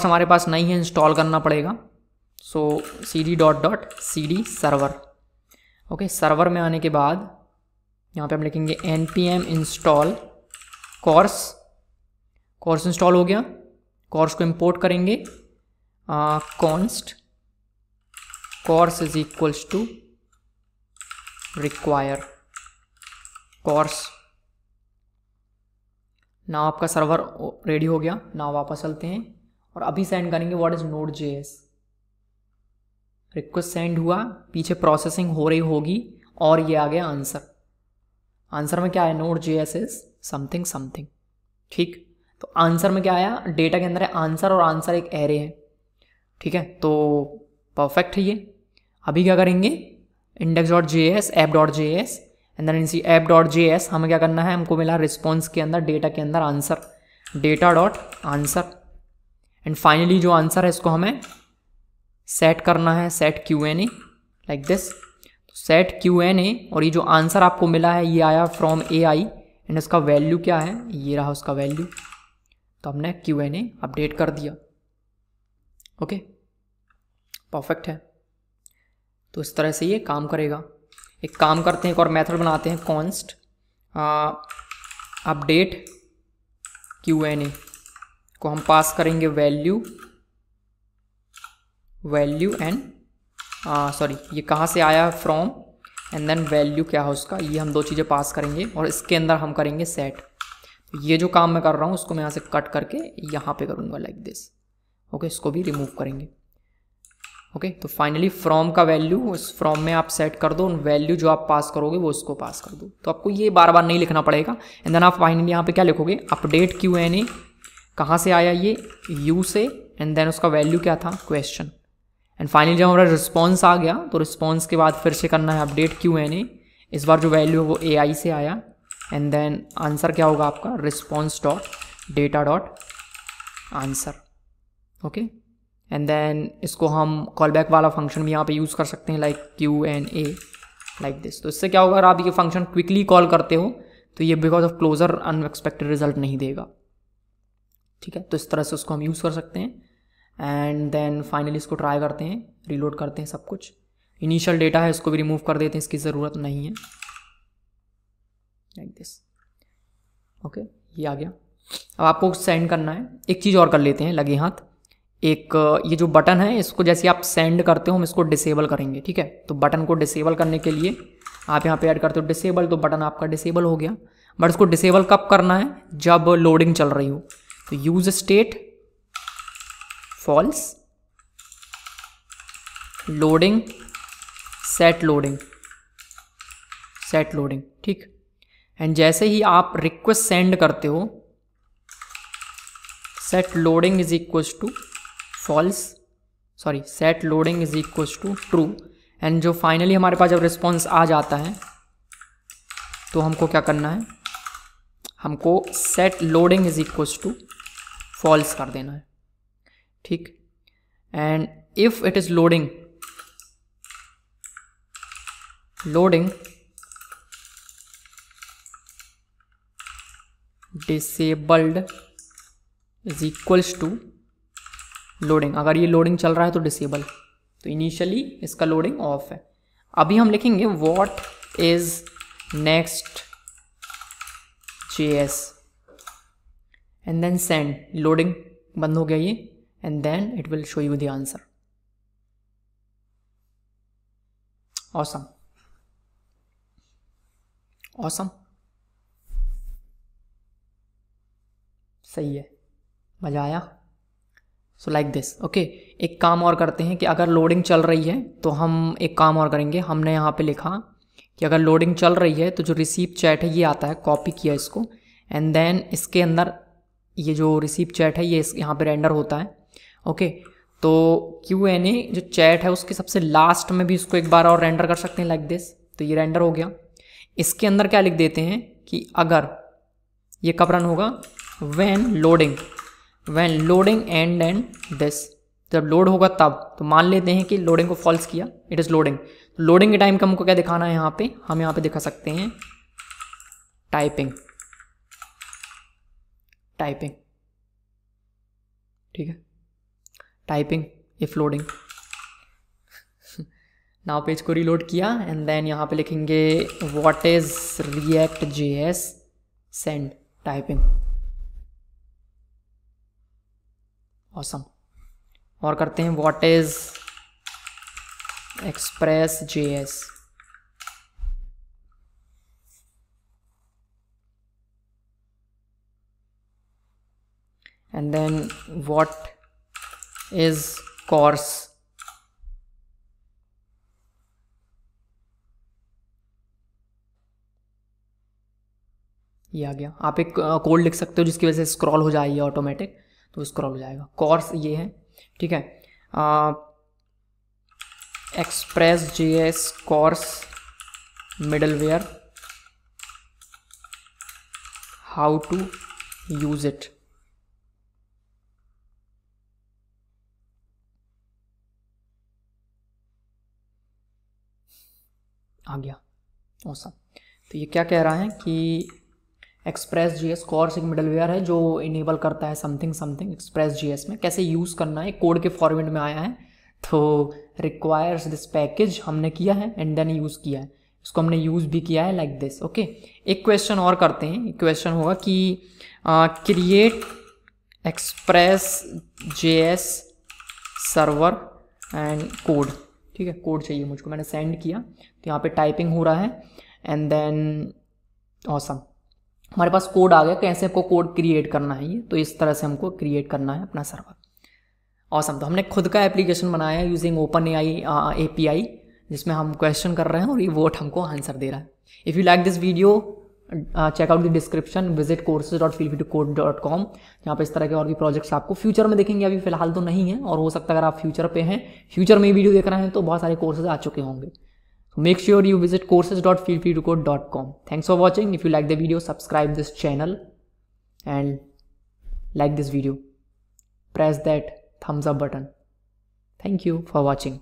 हमारे पास नहीं है, इंस्टॉल करना पड़ेगा। सो cd सर्वर। ओके, सर्वर में आने के बाद यहाँ पे हम लिखेंगे npm install कोर्स इंस्टॉल हो गया। कोर्स को इंपोर्ट करेंगे, const course is equals to require course। Now आपका सर्वर रेडी हो गया। नाउ वापस चलते हैं और अभी सेंड करेंगे what is Node.js। Request send हुआ, पीछे प्रोसेसिंग हो रही होगी और ये आ गया आंसर। आंसर में क्या है? Node.js is something something. ठीक, तो आंसर में क्या आया? डेटा के अंदर है आंसर और आंसर एक एरे है। ठीक है, तो परफेक्ट है ये। अभी क्या करेंगे? index.js app.js एंड देन इसी app.js हमें क्या करना है? हमको मिला रिस्पॉन्स के अंदर डेटा के अंदर आंसर, data.answer एंड फाइनली जो आंसर है इसको हमें सेट करना है, set Q&A like this. Set Q&A और ये जो आंसर आपको मिला है ये आया फ्रॉम AI एंड इसका वैल्यू क्या है? ये रहा उसका वैल्यू। तो हमने Q&A अपडेट कर दिया। ओके, परफेक्ट है। तो इस तरह से ये काम करेगा। एक काम करते हैं, एक और मेथड बनाते हैं, const अपडेट Q&A को हम पास करेंगे वैल्यू एंड सॉरी ये कहाँ से आया? फ्रॉम एंड देन वैल्यू क्या है उसका, ये हम दो चीज़ें पास करेंगे और इसके अंदर हम करेंगे सेट। ये जो काम मैं कर रहा हूँ उसको मैं यहाँ से कट करके यहाँ पे करूँगा लाइक दिस। ओके, इसको भी रिमूव करेंगे। ओके, तो फाइनली फ्रॉम का वैल्यू उस फ्रॉम में आप सेट कर दो, वैल्यू जो आप पास करोगे वो उसको पास कर दो। तो आपको ये बार बार नहीं लिखना पड़ेगा। एंड देन आप फाइनली यहाँ पे क्या लिखोगे? अपडेट Q&A कहाँ से आया? ये यू से एंड देन उसका वैल्यू क्या था? क्वेश्चन। एंड फाइनली जब हमारा रिस्पॉन्स आ गया तो रिस्पॉन्स के बाद फिर से करना है अपडेट Q&A। इस बार जो वैल्यू है वो AI से आया एंड देन आंसर क्या होगा आपका? response.data.answer। ओके, एंड देन इसको हम कॉल बैक वाला फंक्शन भी यहाँ पे यूज़ कर सकते हैं लाइक Q&A लाइक दिस। तो इससे क्या होगा? अगर आप ये फंक्शन क्विकली कॉल करते हो तो ये because of closure unexpected result नहीं देगा। ठीक है, तो इस तरह से उसको हम यूज़ कर सकते हैं। एंड देन फाइनली इसको ट्राई करते हैं, रीलोड करते हैं सब कुछ। इनिशियल डेटा है इसको भी रिमूव कर देते हैं, इसकी ज़रूरत नहीं है लाइक दिस। ओके, ये आ गया। अब आपको सेंड करना है। एक चीज़ और कर लेते हैं लगे हाथ। एक ये जो बटन है इसको जैसे आप सेंड करते हो हम इसको डिसेबल करेंगे। ठीक है, तो बटन को डिसेबल करने के लिए आप यहाँ पे ऐड करते हो डिसेबल, तो बटन आपका डिसेबल हो गया। बट इसको डिसेबल कब करना है? जब लोडिंग चल रही हो। तो use state false, loading, set loading. ठीक, एंड जैसे ही आप रिक्वेस्ट सेंड करते हो set loading is equals to false, sorry set loading is equals to true. And जो फाइनली हमारे पास जब रिस्पॉन्स आ जाता है तो हमको क्या करना है? हमको set loading is equals to false कर देना है। ठीक, and if it is loading disabled is equals to loading. अगर ये लोडिंग चल रहा है तो डिसेबल, तो इनिशियली इसका लोडिंग ऑफ है। अभी हम लिखेंगे what is next JS and then send. Loading बंद हो गया ये and then it will show you the answer. Awesome, सही है, मज़ा आया। So like this. ओके, एक काम और करते हैं कि अगर लोडिंग चल रही है तो हम एक काम और करेंगे। हमने यहाँ पे लिखा कि अगर लोडिंग चल रही है तो जो रिसीव चैट है ये आता है, कॉपी किया इसको एंड देन इसके अंदर ये जो रिसीव चैट है ये यहाँ पे रेंडर होता है ओके, तो Q&A जो चैट है उसके सबसे लास्ट में भी इसको एक बार और रेंडर कर सकते हैं लाइक दिस। तो ये रेंडर हो गया। इसके अंदर क्या लिख देते हैं कि अगर ये कब रन होगा, व्हेन लोडिंग एंड दिस, जब लोड होगा तब। तो मान लेते हैं कि लोडिंग को फॉल्स किया, इट इज़ लोडिंग। तो लोडिंग के टाइम का हमको क्या दिखाना है यहाँ पे, हम यहाँ पे दिखा सकते हैं टाइपिंग, ठीक है, typing if loading. Now page को रीलोड किया एंड देन यहाँ पे लिखेंगे what is React.js send typing. Awesome. और करते हैं what is Express.js and then what is course, ये आ गया। आप एक कोड लिख सकते हो जिसकी वजह से स्क्रॉल हो जाएगी ऑटोमेटिक, तो स्क्रॉल हो जाएगा। कोर्स ये है, ठीक है, Express.js course middleware, how to use it. आ गया, ऑसम। तो ये क्या कह रहा है कि Express.js कोर्स एक मिडलवेयर है जो इनेबल करता है समथिंग समथिंग Express.js में, कैसे यूज़ करना है, कोड के फॉर्मेट में आया है। तो रिक्वायर्स दिस पैकेज हमने किया है एंड देन यूज़ किया है, इसको हमने यूज़ भी किया है लाइक दिस। ओके, एक क्वेश्चन और करते हैं। एक क्वेश्चन होगा कि create Express.js server and code, ठीक है, कोड चाहिए मुझको, मैंने सेंड किया। तो यहाँ पे टाइपिंग हो रहा है एंड देन ऑसम, हमारे पास कोड आ गया। कैसे आपको कोड क्रिएट करना है ये, तो इस तरह से हमको क्रिएट करना है अपना सर्वर। ऑसम। तो हमने खुद का एप्लीकेशन बनाया है यूजिंग OpenAI API, जिसमें हम क्वेश्चन कर रहे हैं और ये वोट हमको आंसर दे रहा है। If you like this video check out the description, visit courses.feelfreetocode.com, जहाँ पे इस तरह के और भी प्रोजेक्ट्स आपको फ्यूचर में देखेंगे। अभी फिलहाल तो नहीं है, और हो सकता है अगर आप फ्यूचर पे हैं, फ्यूचर में वीडियो देख रहे हैं, तो बहुत सारे कोर्सेज आ चुके होंगे। Make sure you visit courses.feelfreetocode.com. Thanks for watching. If you like the video, subscribe this channel and like this video. Press that thumbs up button. Thank you for watching.